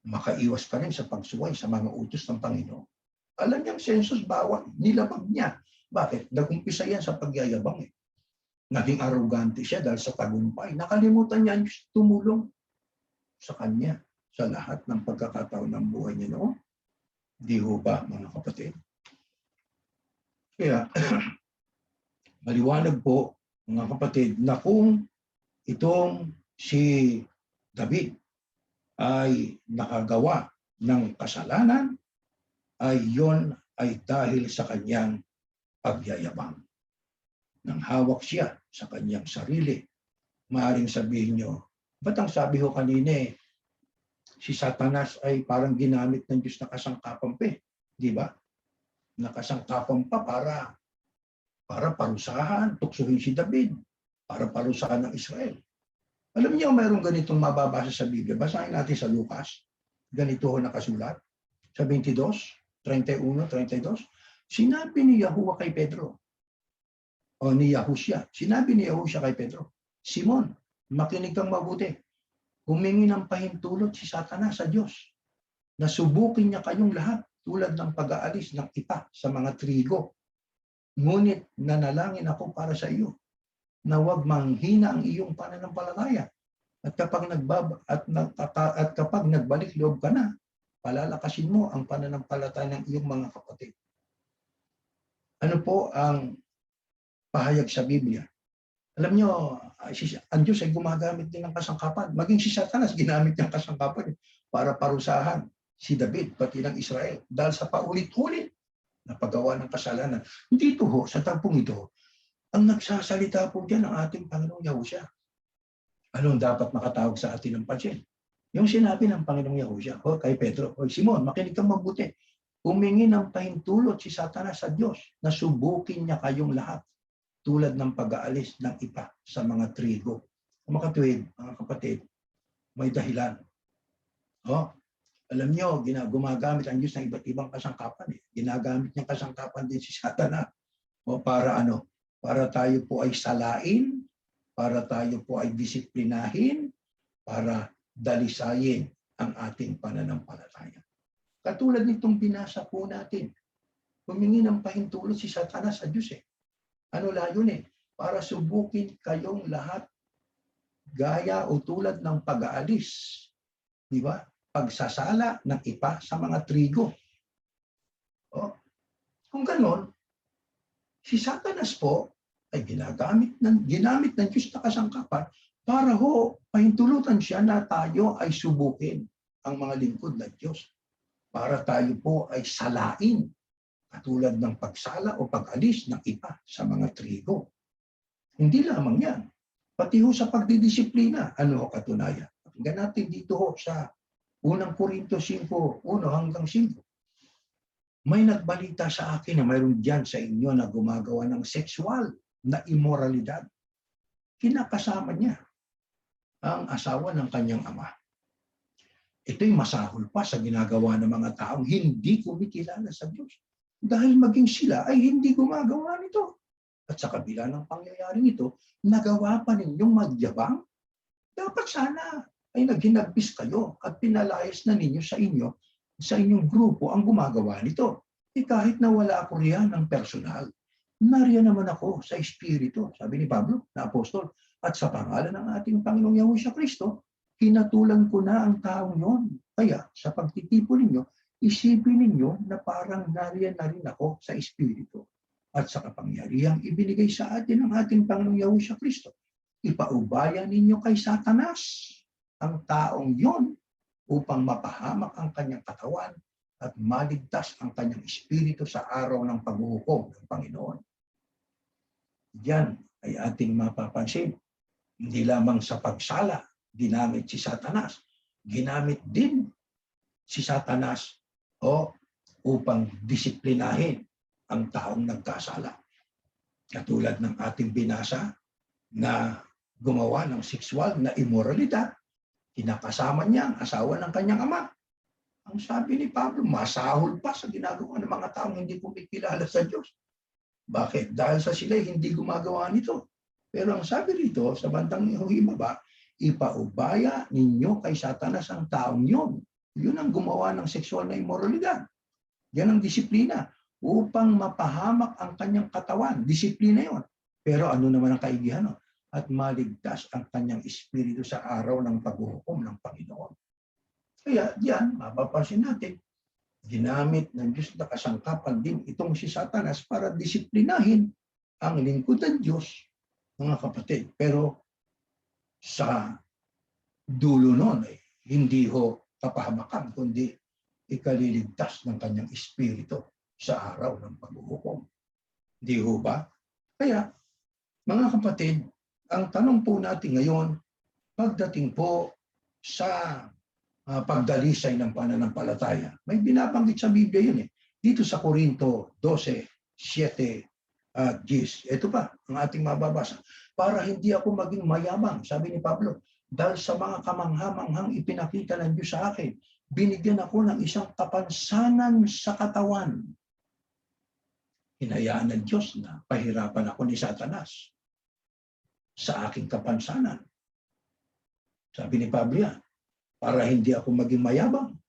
Makaiwas ka rin sa pagsuway sa mga utos ng Panginoon. Alam niyang sensus bawat nilabag niya. Bakit? Nag-umpisa yan sa pagyayabang. Naging arrogante siya dahil sa tagumpay. Nakalimutan niya ang tumulong sa kanya sa lahat ng pagkakataon ng buhay niya noon. Di ho ba, mga kapatid? Kaya, maliwanag po, mga kapatid, na kung itong si David ay nakagawa ng kasalanan, ay yon ay dahil sa kanyang pagyayabang. Nang hawak siya sa kanyang sarili. Maaaring sabihin nyo, ba't ang sabi ko kanina Si Satanas ay parang ginamit ng Diyos na kasangkapan pa eh. Di ba? Nakasangkapan pa para parusahan, tuksuhin si David, para parusahan ng Israel. Alam niyo, mayroong ganitong mababasa sa Biblia. Basahin natin sa Lucas. Ganito ho nakasulat. Sa 22, 31, 32. Sinabi ni Yahuwah kay Pedro, o ni Yahusya, sinabi ni Yahusya kay Pedro, Simon, makinig kang mabuti. Humingi ng pahintulot si Satanas sa Diyos na subukin niya kayong lahat tulad ng pag-aalis ng ipa sa mga trigo. Ngunit nanalangin ako para sa iyo na huwag manghina ang iyong pananampalataya. At kapag nagbalik loob ka na, palalakasin mo ang pananampalataya ng iyong mga kapatid. Ano po ang pahayag sa Biblia? Alam nyo, ang Diyos ay gumagamit din ng kasangkapan. Maging si Satanas, ginamit niyang kasangkapan para parusahan si David, pati ng Israel. Dahil sa paulit-ulit na paggawa ng kasalanan. Dito ho, sa tampong ito, ang nagsasalita po dyan ng ating Panginoong Yahusya. Anong dapat makatawag sa atin ng pansin? Yung sinabi ng Panginoong Yahusya, kay Pedro, Simon, makinig kang mabuti. Humingi ng pahintulot si Satanas sa Diyos na subukin niya kayong lahat tulad ng pag-aalis ng ipa sa mga trigo. Mga katuwid, mga kapatid, may dahilan. Alam niyo, gumagamit ang Diyos ng iba't ibang kasangkapan. Ginagamit niyang kasangkapan din si Satanas. Para ano? Para tayo po ay salain, para tayo po ay disiplinahin, para dalisayin ang ating pananampalataya. Katulad nitong binasa po natin, humingi ng pahintulot si Satanas sa Diyos eh. Ano layon eh? Para subukin kayong lahat gaya o tulad ng pag-aalis. Di ba? Pagsasala ng ipa sa mga trigo. Kung ganon, si Satanas po ay ginamit ng Diyos na kasangkapan para ho pahintulutan siya na tayo ay subukin ang mga lingkod ng Diyos. Para tayo po ay salain katulad ng pagsala o pag-alis ng ipa sa mga trigo. Hindi lamang yan. Pati ho sa pagdidisiplina, ano ho katunayan? Pakinggan natin dito ho sa 1 Corintios 5, 1 hanggang 5. May nagbalita sa akin na mayroon dyan sa inyo na gumagawa ng sexual na immoralidad. Kinakasama niya ang asawa ng kanyang ama. Ito'y masahol pa sa ginagawa ng mga taong hindi kumikilala sa Diyos. Dahil maging sila ay hindi gumagawa nito. At sa kabila ng pangyayaring ito, nagawa pa ninyong magyabang? Dapat sana ay naghinagpis kayo at pinalayas na ninyo sa inyong grupo ang gumagawa nito. Kahit na wala ako riyan ng personal, nariyan naman ako sa Espiritu, sabi ni Pablo na apostol. At sa pangalan ng ating Panginoong Yahusya Kristo, hinatulan ko na ang taong yon. Kaya sa pagtitipon ninyo, isipin ninyo na parang nariyan na rin ako sa Espiritu. At sa kapangyarihang ibinigay sa atin ng ating Panginoong Yahusya Kristo, ipaubaya ninyo kay Satanas ang taong yon upang mapahamak ang kanyang katawan at maligtas ang kanyang espiritu sa araw ng paghuhukom ng Panginoon. Yan ay ating mapapansin. Hindi lamang sa pagsala, ginamit si Satanas. Ginamit din si Satanas upang disiplinahin ang taong nagkasala. Katulad ng ating binasa na gumawa ng sexual na immoralidad, kinakasama niya ang asawa ng kanyang ama. Ang sabi ni Pablo, masahol pa sa ginagawa ng mga taong hindi kumikilala sa Diyos. Bakit? Dahil sa sila hindi gumagawa nito. Pero ang sabi rito, sa bandang ibaba, ipaubaya ninyo kay Satanas ang taong yun. Yun ang gumawa ng sexual na immoralidad. Yan ang disiplina. Upang mapahamak ang kanyang katawan. Disiplina yon. Pero ano naman ang kaigihan? At maligtas ang kanyang espiritu sa araw ng paghuhukom ng Panginoon. Kaya diyan, mapapansin natin, ginamit ng Diyos na kasangkapan din itong si Satanas para disiplinahin ang lingkod ng Diyos, mga kapatid. Pero sa dulo nun, hindi ho kapahamakan, kundi ikaliligtas ng kanyang espiritu sa araw ng paghuhukom. Di ho ba? Kaya, mga kapatid, ang tanong po natin ngayon, pagdating po sa pagdalisay ng pananampalataya. May binabanggit sa Biblia yun eh. Dito sa Korinto 12:7 at 10. Ito pa ang ating mababasa. Para hindi ako maging mayamang, sabi ni Pablo, dahil sa mga kamanghamanghang ipinakita ng Diyos sa akin, binigyan ako ng isang kapansanan sa katawan. Hinayaan ng Diyos na pahirapan ako ni Satanas sa aking kapansanan. Sabi ni Pablo yan, para hindi ako maging mayabang.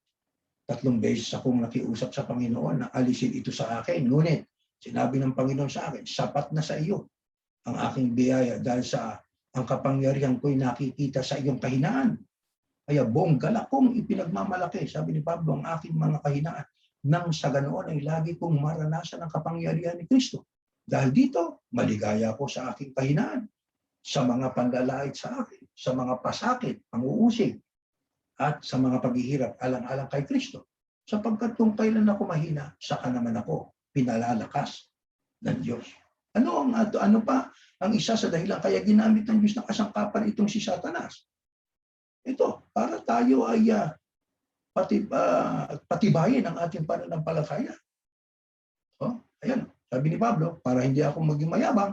3 beses akong nakiusap sa Panginoon na alisin ito sa akin. Ngunit, sinabi ng Panginoon sa akin, sapat na sa iyo ang aking biyaya dahil sa ang kapangyarihan ko'y nakikita sa iyong kahinaan. Kaya bongga kong ipinagmamalaki, sabi ni Pablo, ang aking mga kahinaan, nang sa ganoon ay lagi kong maranasan ang kapangyarihan ni Kristo. Dahil dito, maligaya ako sa aking kahinaan, sa mga panlalait sa akin, sa mga pasakit, panguusig, at sa mga paghihirap alang-alang kay Kristo. Sapagkat kung kailan ako mahina, saka naman ako pinalalakas ng Diyos. Ano pa ang isa sa dahilan kaya ginamit ng Diyos na kasangkapan itong si Satanas? Ito, para tayo ay patibayin ang ating pananampalataya. Ayan, sabi ni Pablo, para hindi ako maging mayabang,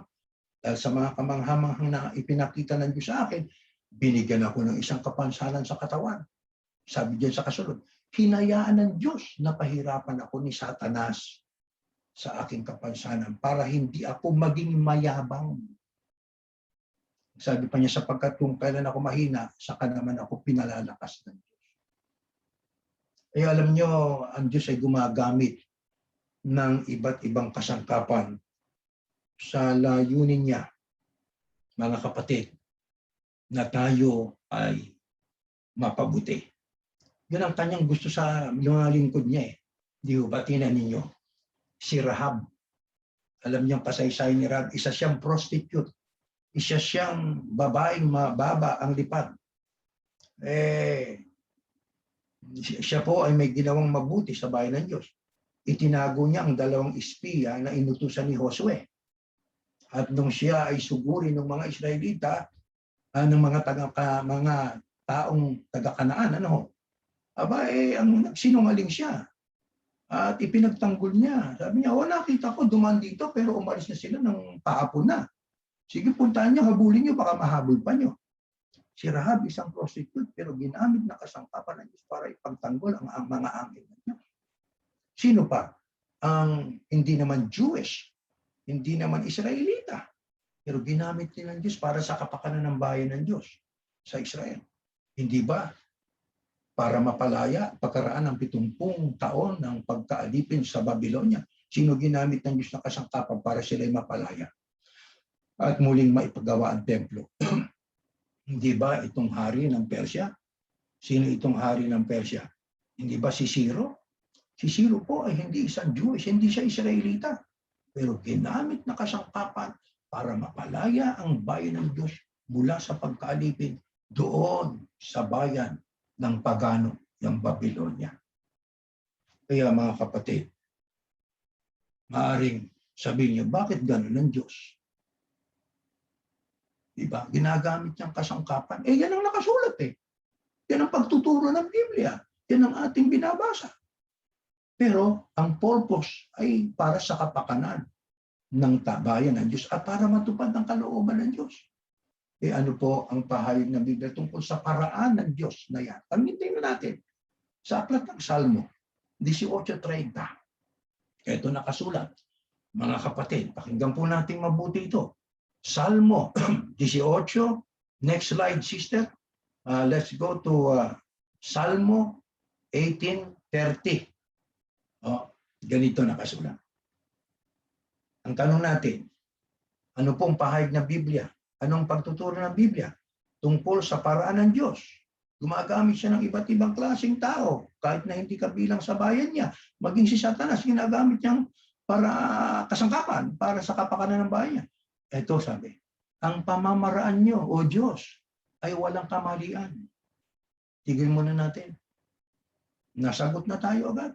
dahil sa mga kamanghamanghang na ipinakita ng Diyos sa akin, binigyan ako ng isang kapansanan sa katawan. Sabi diyan sa kasunod, hinayaan ng Diyos na pahirapan ako ni Satanas sa aking kapansanan para hindi ako maging mayabang. Sabi pa niya, sapagkat kung kailan ako mahina, saka naman ako pinalalakas ng Diyos. Kaya alam niyo, ang Diyos ay gumagamit ng iba't ibang kasangkapan sa layunin niya, mga kapatid, na tayo ay mapabuti. Yun ang kanyang gusto sa mga lingkod niya eh. Di ba tinan ninyo? Si Rahab. Alam niyang kasaysayan ni Rahab, isa siyang prostitute. Isa siyang babaeng mababa ang lipad. Siya po ay may ginawang mabuti sa bayan ng Diyos. Itinago niya ang 2 espiya na inutusan ni Josue. At nung siya ay suguri ng mga Israelita, ng mga taong taga-Kanaan, ang sinungaling siya. At ipinagtanggol niya. Sabi niya, nakita ko, duman dito, pero umalis na sila ng kahapon na. Sige, puntahan niyo, habulin niyo, baka mahabol pa niyo. Si Rahab, isang prostitute, pero ginamit na kasangkapan ng Diyos para ipagtanggol ang mga angel ng Diyos. Sino pa? Ang hindi naman Jewish, hindi naman Israelita, pero ginamit din ng Diyos para sa kapakanan ng bayan ng Diyos sa Israel. Hindi ba? Para mapalaya pagkaraan ng 70 taon ng pagkaalipin sa Babylonia. Sino ginamit ng Diyos na kasangkapan para sila'y mapalaya? At muling maipagawa ang templo. Hindi ba itong hari ng Persia? Sino itong hari ng Persia? Hindi ba si Ciro? Si Ciro po ay hindi isang Jewish, hindi siya Israelita. Pero ginamit na kasangkapan para mapalaya ang bayan ng Diyos mula sa pagkaalipin doon sa bayan ng pagano, ng Babylonia. Kaya mga kapatid, maaaring sabihin niyo, bakit gano'n ng Diyos? Diba? Ginagamit niyang kasangkapan. Yan ang nakasulat eh. Yan ang pagtuturo ng Biblia. Yan ang ating binabasa. Pero ang purpose ay para sa kapakanan ng bayan ng Diyos at para matupad ang kalooban ng Diyos. Ano po ang pahayag ng Biblia tungkol sa paraan ng Diyos na yan? Pamitin na natin. Sa aklat ng Salmo 18:30. Ito nakasulat. Mga kapatid, pakinggan po natin mabuti ito. Salmo 18. Next slide, sister. Let's go to Salmo 18:30. Ganito nakasulat. Ang tanong natin, ano pong pahayag ng Biblia? Anong pagtuturo ng Biblia? Tungkol sa paraan ng Diyos. Gumagamit siya ng iba't ibang klaseng tao, kahit na hindi kabilang sa bayan niya. Maging si Satanas, ginagamit niyang para kasangkapan, para sa kapakanan ng bayan niya. Ito sabi, ang pamamaraan niyo, O Diyos, ay walang kamalian. Tigil muna natin. Nasagot na tayo agad.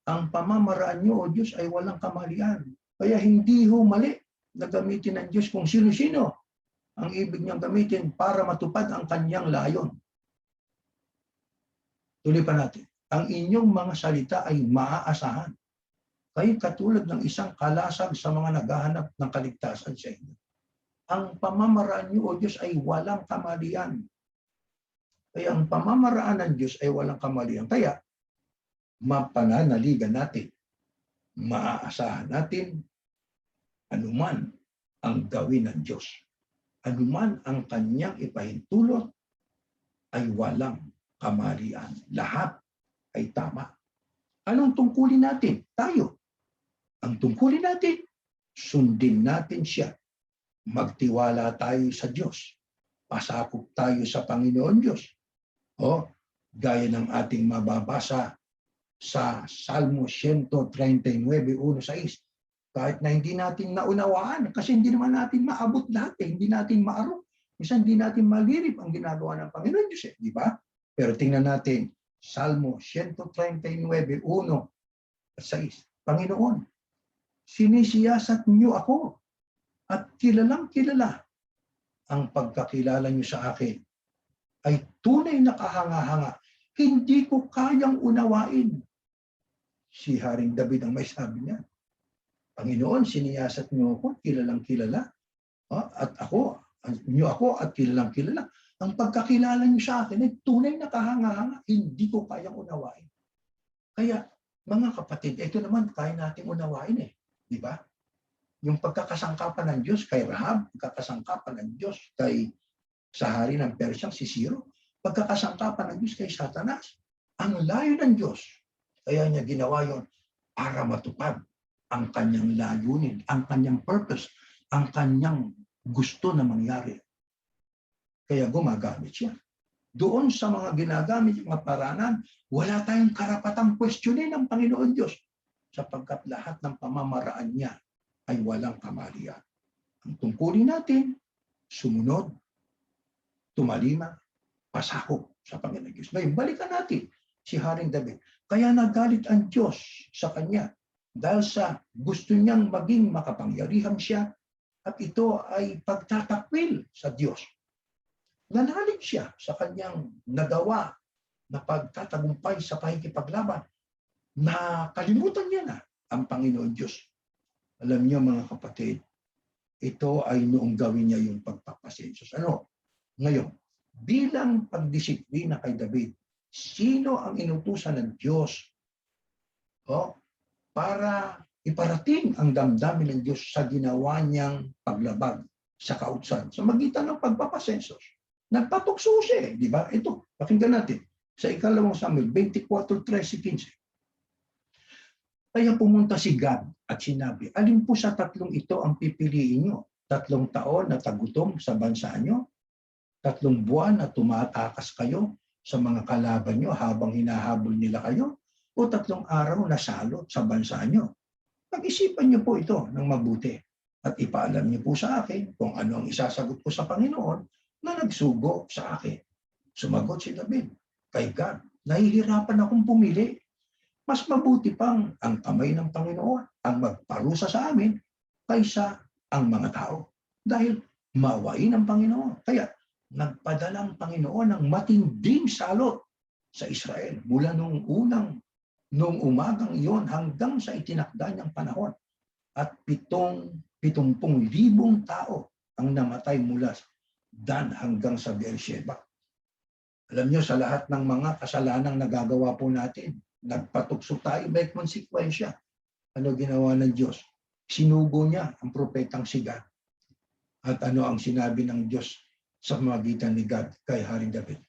Ang pamamaraan niyo, O Diyos, ay walang kamalian. Kaya hindi ho mali na gamitin ng Diyos kung sino-sino ang ibig niyang gamitin para matupad ang kanyang layon. Tuloy pa natin. Ang inyong mga salita ay maaasahan. Kayo katulad ng isang kalasag sa mga naghahanap ng kaligtasan sa inyo. Ang pamamaraan niyo, O Diyos, ay walang kamalian. Kaya ang pamamaraan ng Diyos ay walang kamalian. Kaya, mapananaligan natin, maaasahan natin, anuman ang gawin ng Diyos. Anuman ang kanyang ipahintulot, ay walang kamalian. Lahat ay tama. Anong tungkulin natin? Tayo. Ang tungkulin natin, sundin natin siya. Magtiwala tayo sa Diyos. Pasakop tayo sa Panginoon Diyos. O, gaya ng ating mababasa sa Salmo 139:1-6. Kahit na hindi natin naunawaan, kasi hindi naman natin maabot lahat, hindi natin maarok. Minsan hindi natin malirip ang ginagawa ng Panginoon Diyos, di ba? Pero tingnan natin, Salmo 139:1-6. Panginoon, sinisiyasat niyo ako at kilalang kilala. Ang pagkakilala niyo sa akin ay tunay na kahanga-hanga. Hindi ko kayang unawain. Si Haring David ang may sabi niya. Panginoon, siniyasat niyo ako, kilalang kilala. At niyo ako at kilalang kilala. Ang pagkakilala niyo sa akin ay tunay na kahanga-hanga. Hindi ko kayang unawain. Kaya, mga kapatid, ito naman kaya natin unawain Di ba? Yung pagkakasangkapan ng Diyos kay Rahab, pagkakasangkapan ng Diyos sa hari ng Persia, si Ciro, pagkakasangkapan ng Diyos kay Satanas. Ang layo ng Diyos. Kaya niya ginawa yon para matupad ang kanyang layunin, ang kanyang purpose, ang kanyang gusto na mangyari. Kaya gumagamit siya. Doon sa mga ginagamit yung mga paranan, wala tayong karapatang questionin ng Panginoon Diyos sapagkat lahat ng pamamaraan niya ay walang kamalian. Ang tungkulin natin, sumunod, tumalima, pasakop sa Panginoon Diyos. Ngayon, balikan natin si Haring David. Kaya nagalit ang Diyos sa kanya dahil sa gusto niyang maging makapangyarihan siya at ito ay pagtatakwil sa Diyos. Nanalig siya sa kanyang nagawa na pagtatagumpay sa pakikipaglaban. Nakalimutan niya na ang Panginoon Diyos. Alam niyo mga kapatid, ito ay noong gawin niya yung pagpapasensya. Ngayon, bilang pagdisiplina kay David, sino ang inutusan ng Diyos para iparating ang damdamin ng Diyos sa ginawa niyang paglabag sa kautsan sa magitan ng pagpapasensos? Nagpatukso siya di ba? Ito, pakinggan natin. Sa 2 Samuel 24:13-15. Kaya pumunta si Gad at sinabi, alin po sa tatlong ito ang pipiliin nyo? 3 taon na tagutom sa bansa nyo? 3 buwan na tumatakas kayo sa mga kalaban nyo habang hinahabol nila kayo? O 3 araw na salot sa bansa nyo? Pag-isipan nyo po ito ng mabuti at ipaalam nyo po sa akin kung ano ang isasagot ko sa Panginoon na nagsugo sa akin. Sumagot si David, kay Gad, nahihirapan akong pumili. Mas mabuti pang ang kamay ng Panginoon ang magparusa sa amin kaysa ang mga tao. Dahil maawain ang Panginoon. Kaya nagpadala ang Panginoon ng matinding salot sa Israel mula nung umagang iyon hanggang sa itinakda niyang panahon. At 70,000 tao ang namatay mula Dan hanggang sa Beersheba. Alam niyo, sa lahat ng mga kasalanang nagagawa po natin, nagpatukso tayo, may konsekwensya. Ano ginawa ng Diyos? Sinugo niya ang propetang si Gad. At ano ang sinabi ng Diyos sa magitan ni Gad kay Haring David?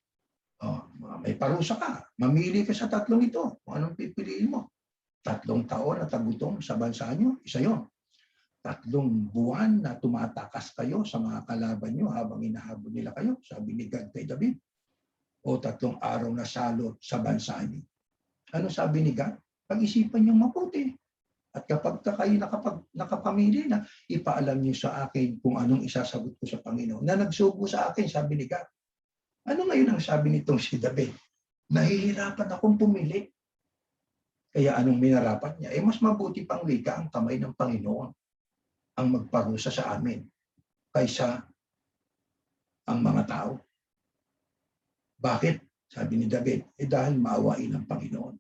May parusa ka. Mamili ka sa tatlong ito. Kung anong pipiliin mo? 3 taon na tagutom sa bansa niyo, isa yon. 3 buwan na tumatakas kayo sa mga kalaban niyo habang hinahabol nila kayo, sabi ni Gad kay David. O 3 araw na salot sa bansa niyo. Ano sabi ni Gad? Pag-isipan niyo mabuti. At kapag kayo nakapamili na, ipaalam niyo sa akin kung anong isasagot ko sa Panginoon. Na nagsugo sa akin, sabi ni Gad. Ano ngayon ang sabi nitong si David? Nahihirapan akong pumili. Kaya anong minarapat niya? Mas mabuti pang wika ang kamay ng Panginoon ang magparusa sa amin kaysa ang mga tao. Bakit? Sabi ni David, dahil maawain ng Panginoon.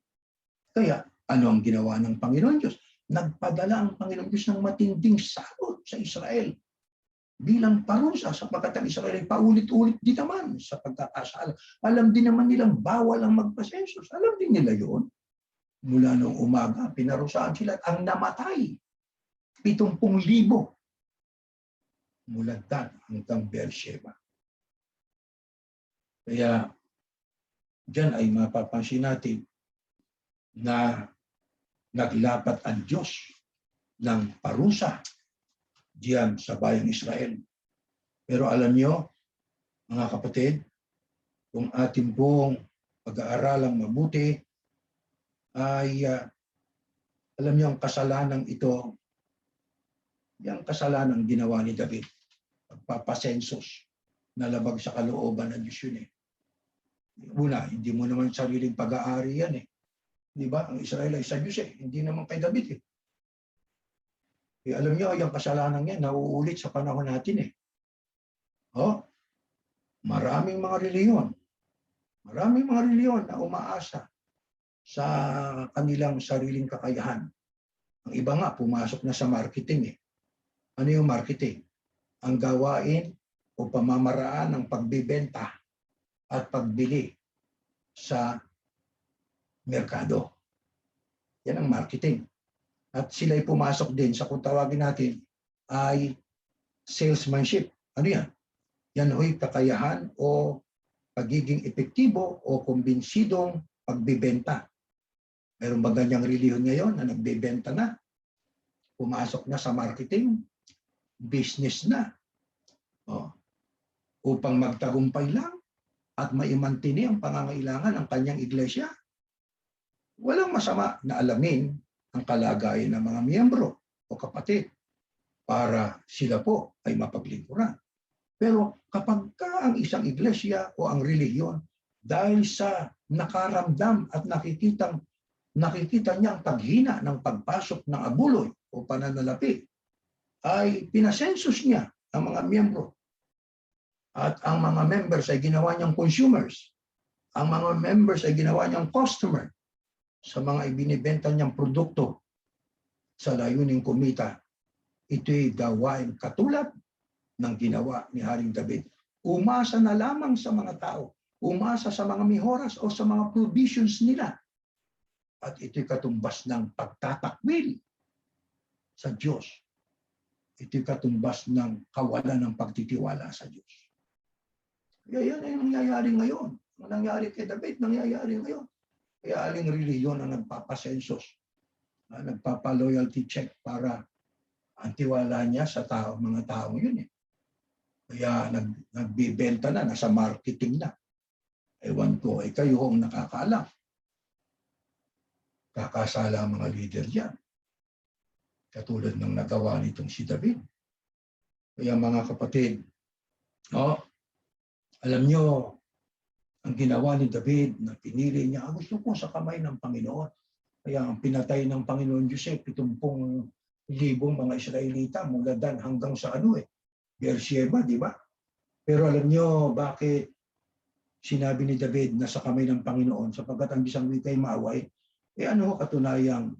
Kaya, ano ang ginawa ng Panginoon Diyos? Nagpadala ang Panginoon Diyos ng matinding sakot sa Israel bilang parusa sapagkat ang Israel ay paulit-ulit din naman sa pagkakasala. Alam din naman nilang bawal ang magpasensus. Alam din nila yon. Mula noong umaga, pinarusaan sila at ang namatay, 70,000 mula Dan hanggang Beersheba. Kaya diyan ay mapapansin natin na naglapat ang Diyos ng parusa diyan sa bayang Israel. Pero alam niyo, mga kapatid, kung ating pong pag-aaralang mabuti, ay alam niyo ang kasalanan ito, yung kasalanan ginawa ni David, pagpapasensus, nalabag sa kalooban ng Diyos yun eh. Una, hindi mo naman sariling pag-aari yan eh. Di ba? Ang Israel ay sa Diyos eh. Hindi naman kay David eh. Alam niyo, yung kasalanan yan, nauulit sa panahon natin eh. Oh, maraming mga reliyon na umaasa sa kanilang sariling kakayahan. Ang iba nga, pumasok na sa marketing eh. Ano yung marketing? Ang gawain o pamamaraan ng pagbibenta at pagbili sa merkado. Yan ang marketing. At sila'y pumasok din sa kung tawagin natin ay salesmanship. Ano yan? Yan ho'y kakayahan o pagiging epektibo o kumbinsidong pagbibenta. Mayroon ba ganyang reliyon ngayon na nagbibenta na? Pumasok na sa marketing, business na. Oh. Upang magtagumpay lang at maimantini ang pangangailangan ng kanyang iglesia. Walang masama na alamin ang kalagayan ng mga miyembro o kapatid para sila po ay mapaglingkuran. Pero kapag ang isang iglesia o ang relihiyon dahil sa nakaramdam at nakikita niya ang paghina ng pagpasok ng abuloy o pananalapi, ay pinasensus niya ang mga miyembro. At ang mga members ay ginawa niyang consumers. Ang mga members ay ginawa niyang customer sa mga ibinibenta niyang produkto sa layuning kumita. Ito'y gawain katulad ng ginawa ni Haring David. Umasa na lamang sa mga tao. Umasa sa mga mihoras o sa mga provisions nila. At ito'y katumbas ng pagtatakwil sa Diyos. Ito'y katumbas ng kawalan ng pagtitiwala sa Diyos. Kaya yan ay nangyayari ngayon. Ang nangyari kay David, nangyayari ngayon. Kaya aling reliyon ang nagpapasensus, nagpapa-loyalty check para ang tiwala niya sa tao, mga tao yun eh. Kaya nagbibenta na, nasa marketing na. Ewan ko, kayo ang nakakaalam. Kakasala ang mga leader diyan. Katulad ng nagawa nitong si David. Kaya mga kapatid, alam nyo, ang ginawa ni David na pinili niya, gusto ko sa kamay ng Panginoon. Kaya ang pinatay ng Panginoon Diyos 70,000 mga Israelita mula Dan hanggang sa Beersheba, di ba? Pero alam nyo bakit sinabi ni David na sa kamay ng Panginoon sapagkat ang isang wika ay maawain? Ano katunayang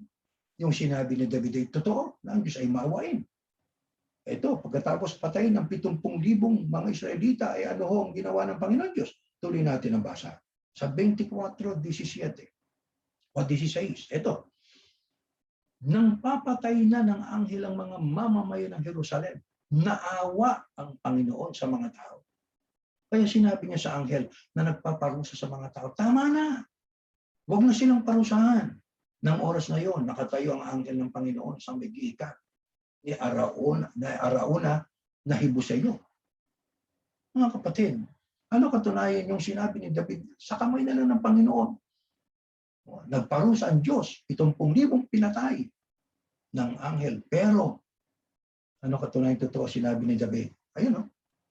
yung sinabi ni David ay totoo na ang Diyos ay maawain? Ito, pagkatapos patayin ng 70,000 mga Israelita ay ano ho ang ginawa ng Panginoon Diyos? Tuloy natin ang basa. Sa 24:17 o 16, ito. Nang papatay na ng anghel ang mga mamamayan ng Jerusalem, naawa ang Panginoon sa mga tao. Kaya sinabi niya sa anghel na nagpaparusa sa mga tao, tama na. Huwag na silang parusahan. Nang oras na yon, nakatayo ang anghel ng Panginoon sa Megiika ni Arauna na Hibusayo. Mga kapatid, ano katunayan yung sinabi ni David? Sa kamay na lang ng Panginoon. Nagparusa ang Diyos, 70,000 pinatay ng anghel. Pero, ano katunayan totoo sinabi ni David? Ayun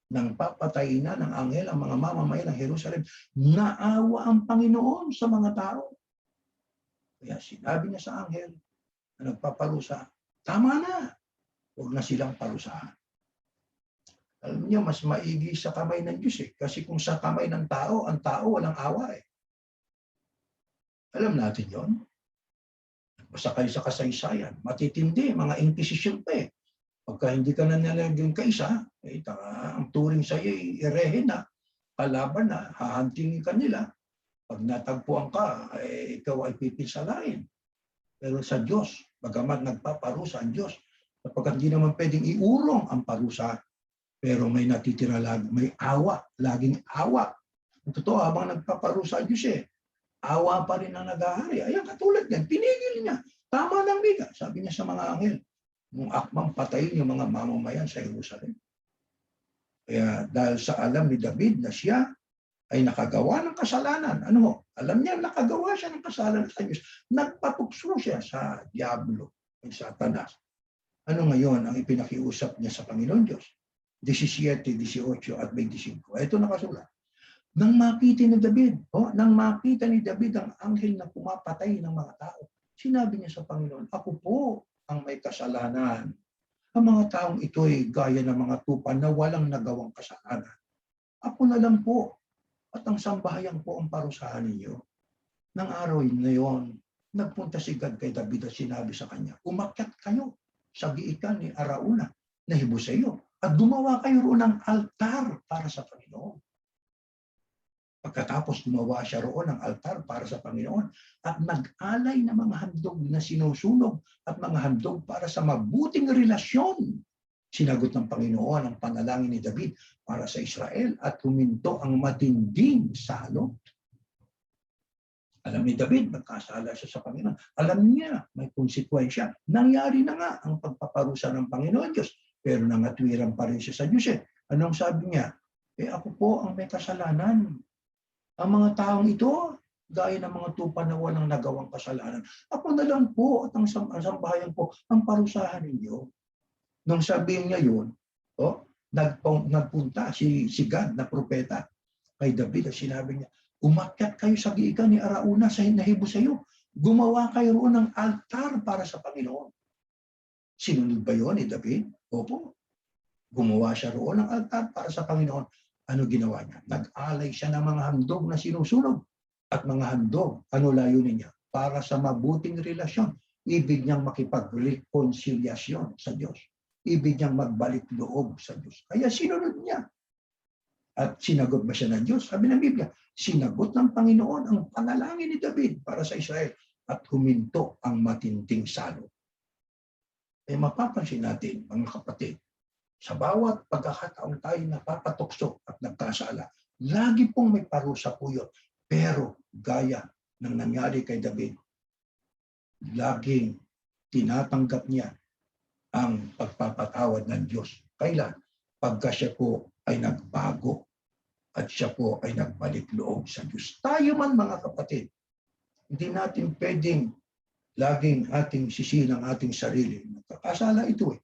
nang papatay na ng anghel ang mga mamamayan ng Jerusalem, naawa ang Panginoon sa mga tao. Kaya sinabi niya sa anghel na nagpaparusa, tama na, huwag na silang parusahan. Alam niyo, mas maigi sa kamay ng Diyos eh. Kasi kung sa kamay ng tao, ang tao walang awa eh. Alam natin yon. Basta kayo sa kasaysayan, matitindi, mga inquisition pa eh. Pagka hindi ka na nalagyan kaisa, ang turing sa iyo ay irehe na, kalaban na, hahantingin ka nila. Pag natagpuan ka, ikaw ay pipinsalain. Pero sa Diyos, bagamat nagpaparusa ang Diyos, kapag hindi naman pwedeng iurong ang parusa, pero may natitira lagi, may awa, laging awa. Ang totoo, habang nagpaparusa ang Diyos awa pa rin ang nag-ahari. Ayan, katulad yan, pinigil niya. Tama ng biga, sabi niya sa mga anghel, nung akmang patayin yung mga mamamayan sa Jerusalem. Kaya dahil sa alam ni David na siya ay nakagawa ng kasalanan. Ano ho? Alam niya nakagawa siya ng kasalanan sa Diyos. Nagpatukso siya sa Diablo, ng Satanas. Ano ngayon ang ipinakiusap niya sa Panginoon Diyos? 17, 18 at 25. Ito nakasulat. Nang makita ni David, nang makita ni David ang anghel na pumapatay ng mga tao, sinabi niya sa Panginoon, ako po ang may kasalanan. Ang mga taong ito ay gaya ng mga tupa na walang nagawang kasalanan. Ako na lang po at ang sambahayan po ang parusahan ninyo. Nang araw na yon, nagpunta si Gad kay David at sinabi sa kanya, umakyat kayo sa giikan ni Arauna na Hibuseyo at gumawa kayo roon ng altar para sa Panginoon. Pagkatapos gumawa siya roon ng altar para sa Panginoon at nag-alay ng mga handog na sinusunog at mga handog para sa mabuting relasyon. Sinagot ng Panginoon ang panalangin ni David para sa Israel at huminto ang matinding salot. Alam ni David, nagkasala siya sa Panginoon. Alam niya, may konsekwensya. Nangyari na nga ang pagpaparusa ng Panginoon Diyos, pero nangatwiran pa rin siya sa Diyos. Anong sabi niya? Ako po ang may kasalanan. Ang mga taong ito, gaya ng mga tupa na walang nagawang kasalanan. Ako na lang po at ang sambahayan ko ang parusahan ninyo. Nung sabihin niya yun, nagpunta si Gad na propeta kay David at sinabi niya, umakyat kayo sa giikan ni Arauna sa Hibuseyo. Gumawa kayo roon ng altar para sa Panginoon. Sinunod ba yun ni David? Opo. Gumawa siya roon ng altar para sa Panginoon. Ano ginawa niya? Nag-alay siya ng mga handog na sinusunog. At mga handog, ano layunin niya? Para sa mabuting relasyon. Ibig niyang makipag-reconciliation sa Diyos. Ibig niyang magbalik loob sa Diyos. Kaya sinunod niya. At sinagot ba siya ng Diyos? Sabi ng Biblia, sinagot ng Panginoon ang panalangin ni David para sa Israel at huminto ang matinding salot. Mapapansin natin, mga kapatid, sa bawat pagkakataon tayo napapatukso at nagkasala, lagi pong may parusa po yun. Pero gaya ng nangyari kay David, laging tinatanggap niya ang pagpapatawad ng Diyos. Kailan? Pagka siya po ay nagbago at siya po ay nagbalik loob sa Diyos. Tayo man mga kapatid, hindi natin pwedeng laging ating sisihin ang ating sarili. Nagkakasala ito eh.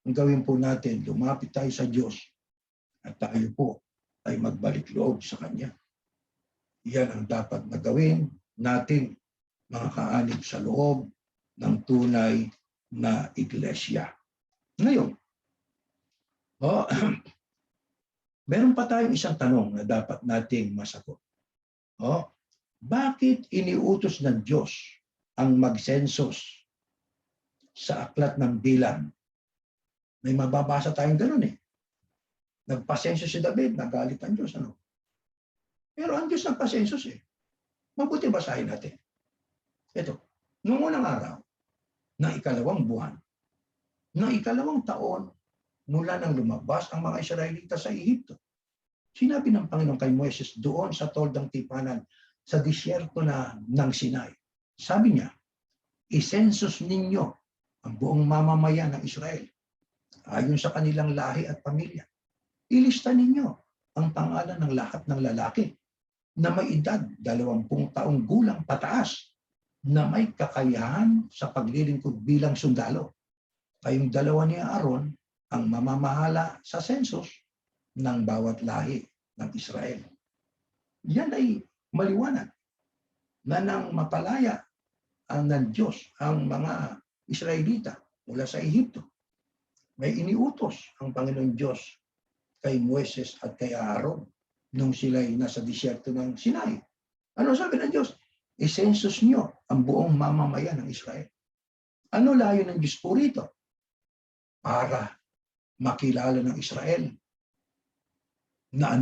Ang gawin po natin, lumapit tayo sa Diyos at tayo po ay magbalik loob sa Kanya. Yan ang dapat na gawin natin, mga kaanib sa loob ng tunay na iglesia. Ngayon, meron pa tayong isang tanong na dapat nating masagot. Bakit iniutos ng Diyos ang mag-census sa aklat ng bilang? May mababasa tayong gano'n eh. Nagpasensus si David, nagalit ang Diyos. Pero ang Diyos nagpasensus eh. Mabuti basahin natin. Ito, noong unang araw, ng ikalawang buwan, ng ikalawang taon, mula nang lumabas ang mga Israelita sa Ehipto, sinabi ng Panginoon kay Moises doon sa toldang tipanan sa disyerto ng Sinai. Sabi niya, isensus ninyo ang buong mamamayan ng Israel ayon sa kanilang lahi at pamilya. Ilista ninyo ang pangalan ng lahat ng lalaki na may edad 20 taong gulang pataas na may kakayahan sa paglilingkod bilang sundalo. Kayong dalawa ni Aaron ang mamamahala sa census ng bawat lahi ng Israel. Yan ay maliwanag na nang mapalaya ng Diyos ang mga Israelita mula sa Ehipto, may iniutos ang Panginoon Diyos kay Moises at kay Aaron nung sila'y nasa disyerto ng Sinai. Ano sabi ng Diyos? isensus nyo ang buong mamamayan ng Israel. Ano layo ng Diyos po rito? Para makilala ng Israel na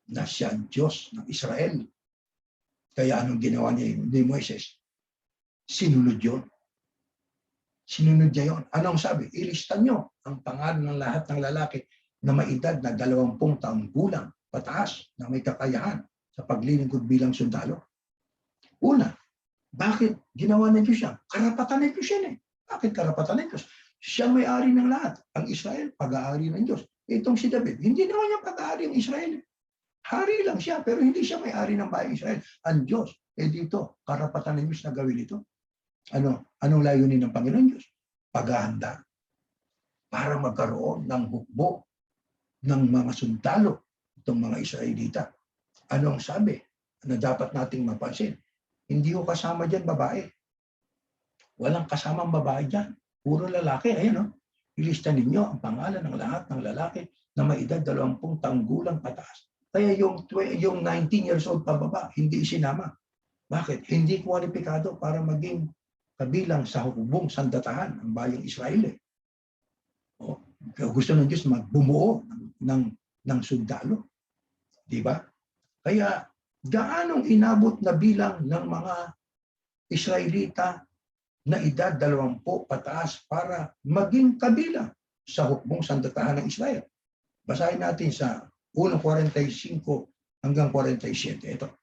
na siya ang Diyos ng Israel. Kaya anong ginawa ni Moises? Sinunod yun. Sinunod niya yun. Anong sabi? Ilista nyo ang pangalan ng lahat ng lalaki na may edad na 20 taong gulang pataas na may kakayahan sa paglilingkod bilang sundalo. Una, bakit ginawa ng Diyos yan? Karapatan ng Diyos yan eh. Bakit karapatan ng Diyos? Siya may-ari ng lahat. Ang Israel, pag-aari ng Diyos. Itong si David, hindi naman niya pag-aari ng Israel. Hari lang siya, pero hindi siya may-ari ng bayang Israel. Ang Diyos, dito, karapatan ng Diyos na gawin ito. Anong layunin ng Panginoon Diyos? Paghahanda para magkaroon ng hukbo ng mga sundalo itong mga Israelita. Ano ang sabi na dapat nating mapansin? Hindi ko kasama dyan babae. Walang kasamang babae dyan. Puro lalaki. Ayun, ilista ninyo ang pangalan ng lahat ng lalaki na may edad 20 taong gulang pataas. Kaya yung 19 years old pababa, hindi isinama. Bakit? Hindi kwalipikado para maging kabilang sa hukbong sandatahan ng bayang Israel. Gusto ng Diyos magbumuo ng sundalo. Di ba? Kaya gaanong inabot na bilang ng mga Israelita na edad 20 pataas para maging kabilang sa hukbong sandatahan ng Israel? Basahin natin sa 1:45 hanggang 47. Ito.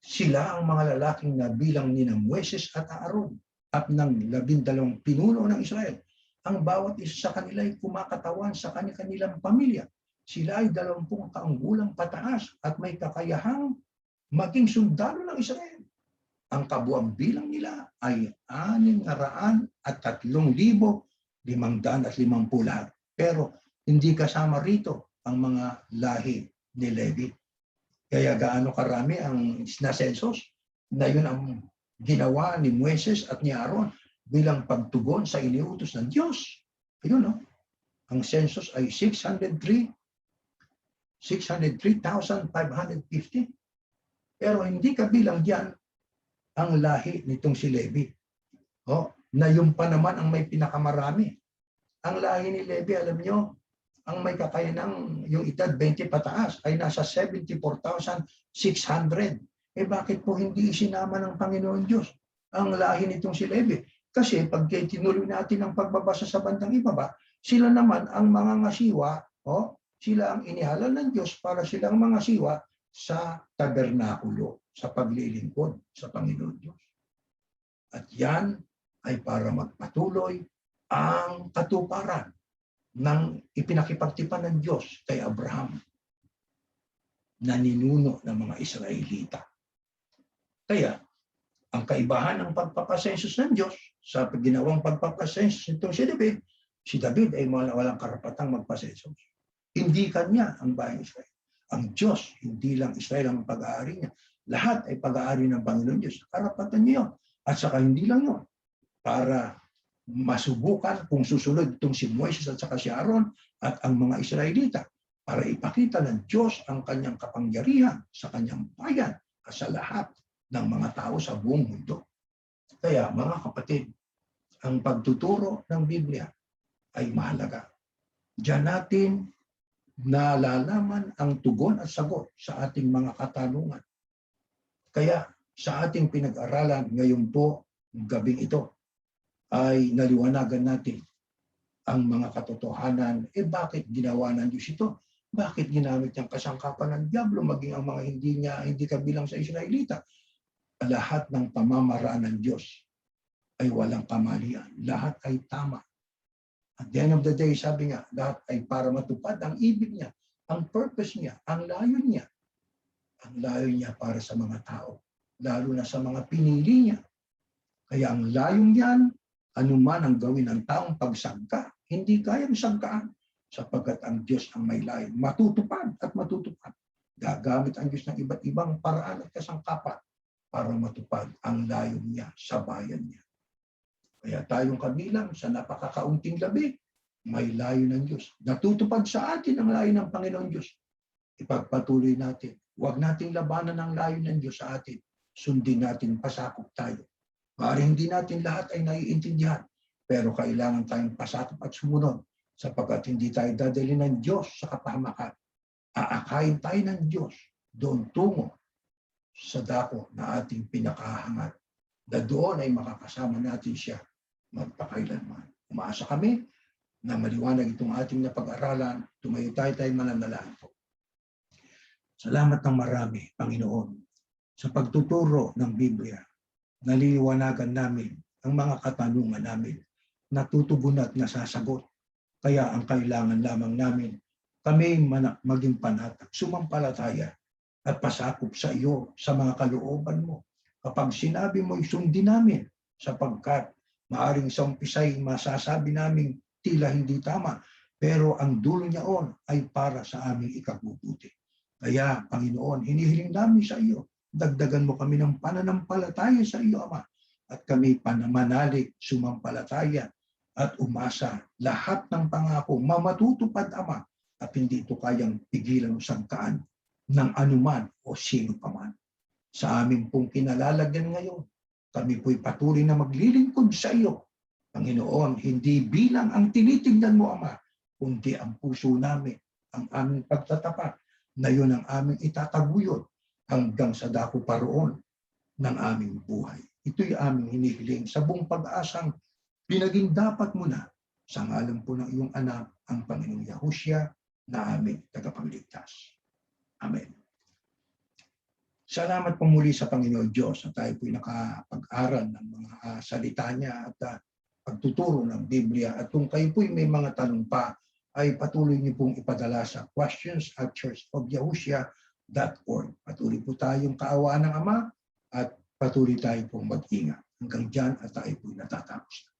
Sila ang mga lalaking nabilang ni Moises at Aaron at ng 12 pinuno ng Israel. Ang bawat isa sa kanila ay kumakatawan sa kanilang pamilya. Sila ay 20 taong gulang pataas at may kakayahang maging sundalo ng Israel. Ang kabuang bilang nila ay 603,550 lahat. Pero hindi kasama rito ang mga lahi ni Levi. Kaya gaano karami ang nasensos na yun ang ginawa ni Moises at ni Aaron bilang pagtugon sa iniutos ng Diyos. Ayun, ang census ay 603,550. Pero hindi kabilang diyan ang lahi nitong si Levi. Na yung pa naman ang may pinakamarami. Ang lahi ni Levi, alam nyo, ang may kakayanang yung edad 20 pataas ay nasa 74,600. Bakit po hindi isinama ng Panginoon Diyos ang lahi nitong si Levi? Kasi pag tinuloy natin ang pagbabasa sa bandang ibaba, sila naman ang mga ngasiwa, sila ang inihalal ng Diyos para silang mga siwa sa tabernakulo, sa paglilingkod sa Panginoon Diyos. At yan ay para magpatuloy ang katuparan ng ipinakipagtipan ng Diyos kay Abraham na ninuno ng mga Israelita. Kaya, ang kaibahan ng pagpapasensus ng Diyos sa ginawang pagpapasensus nitong si David ay walang karapatang magpasensus. Hindi kanya ang bayang Israel. Ang Diyos, hindi lang Israel ang pag-aari niya. Lahat ay pag-aari ng Panginoon Diyos. Karapatan niya yun. At saka hindi lang yun. Para masubukan kung susunod itong si Moises at saka si Aaron at ang mga Israelita para ipakita ng Diyos ang kanyang kapangyarihan sa kanyang bayan at sa lahat ng mga tao sa buong mundo. Kaya mga kapatid, ang pagtuturo ng Biblia ay mahalaga. Diyan natin nalalaman ang tugon at sagot sa ating mga katanungan. Kaya sa ating pinag-aralan ngayon po, gabing ito, ay naliwanagan natin ang mga katotohanan. Bakit ginawa ng Diyos ito? Bakit ginamit niyang kasangkapan ng Diablo maging ang mga hindi kabilang sa Israelita? Lahat ng pamamaraan ng Diyos ay walang kamalian. Lahat ay tama. At the end of the day, sabi nga, lahat ay para matupad ang ibig niya, ang purpose niya, ang layo niya. Ang layo niya para sa mga tao, lalo na sa mga pinili niya. Kaya ang layong yan, anuman ang gawin ng taong pagsangka, hindi kayang sangkaan sapagkat ang Diyos ang may layo. Matutupad at matutupad. Gagamit ang Diyos ng iba't ibang paraan at kasangkapan para matupad ang layo niya sa bayan niya. Kaya tayong kabilang sa napakakaunting labi, may layo ng Diyos. Natutupad sa atin ang layo ng Panginoon Diyos. Ipagpatuloy natin. Huwag nating labanan ang layo ng Diyos sa atin. sundin natin, pasakop tayo. Maaaring hindi natin lahat ay naiintindihan, pero kailangan tayong pasakop at sumunod sapagkat hindi tayo dadali ng Diyos sa kapahamakan. Aakayin tayo ng Diyos doon tungo sa dako na ating pinakahangad, na doon ay makakasama natin siya magpakailanman. Umaasa kami na maliwanag itong ating napag-aralan. Tumayo tayo mananalangin po. Salamat ng marami, Panginoon, sa pagtuturo ng Biblia. Naliliwanagan namin ang mga katanungan namin, natutugon at nasasagot. Kaya ang kailangan lamang namin, kami maging panatag, sumampalataya at pasakop sa iyo sa mga kalooban mo. Kapag sinabi mo, sundin namin sapagkat maaring sa umpisa'y masasabi namin tila hindi tama, pero ang dulo niyaon ay para sa aming ikabubuti. Kaya, Panginoon, hinihiling namin sa iyo, dagdagan mo kami ng pananampalataya sa iyo, Ama, at kami panamanalig, sumampalataya at umasa lahat ng pangako mamatutupad, Ama, at hindi ito kayang pigilan o sangkaan ng anuman o sino paman. Sa aming pong kinalalagyan ngayon, kami po'y patuloy na maglilingkod sa iyo, Panginoon, hindi bilang ang tinitingnan mo, Ama, kundi ang puso namin, ang aming pagtatapat, na yun ang aming itataguyod hanggang sa dako paroon ng aming buhay. Ito'y aming hinihiling sa buong pag-asang pinaging dapat mo na sa ngalan po ng iyong anak, ang Panginoong Yahushua, na aming tagapagligtas. Amen. Salamat po muli sa Panginoon Diyos na tayo po'y nakapag-aral ng mga salita niya at pagtuturo ng Biblia. At kung kayo po'y may mga tanong pa, ay patuloy niyo pong ipadala sa questions@churchofyahushua.org. Patuloy po tayong kaawaan ng Ama at patuloy tayo pong mag-ingat. Hanggang dyan at tayo po'y natatapos.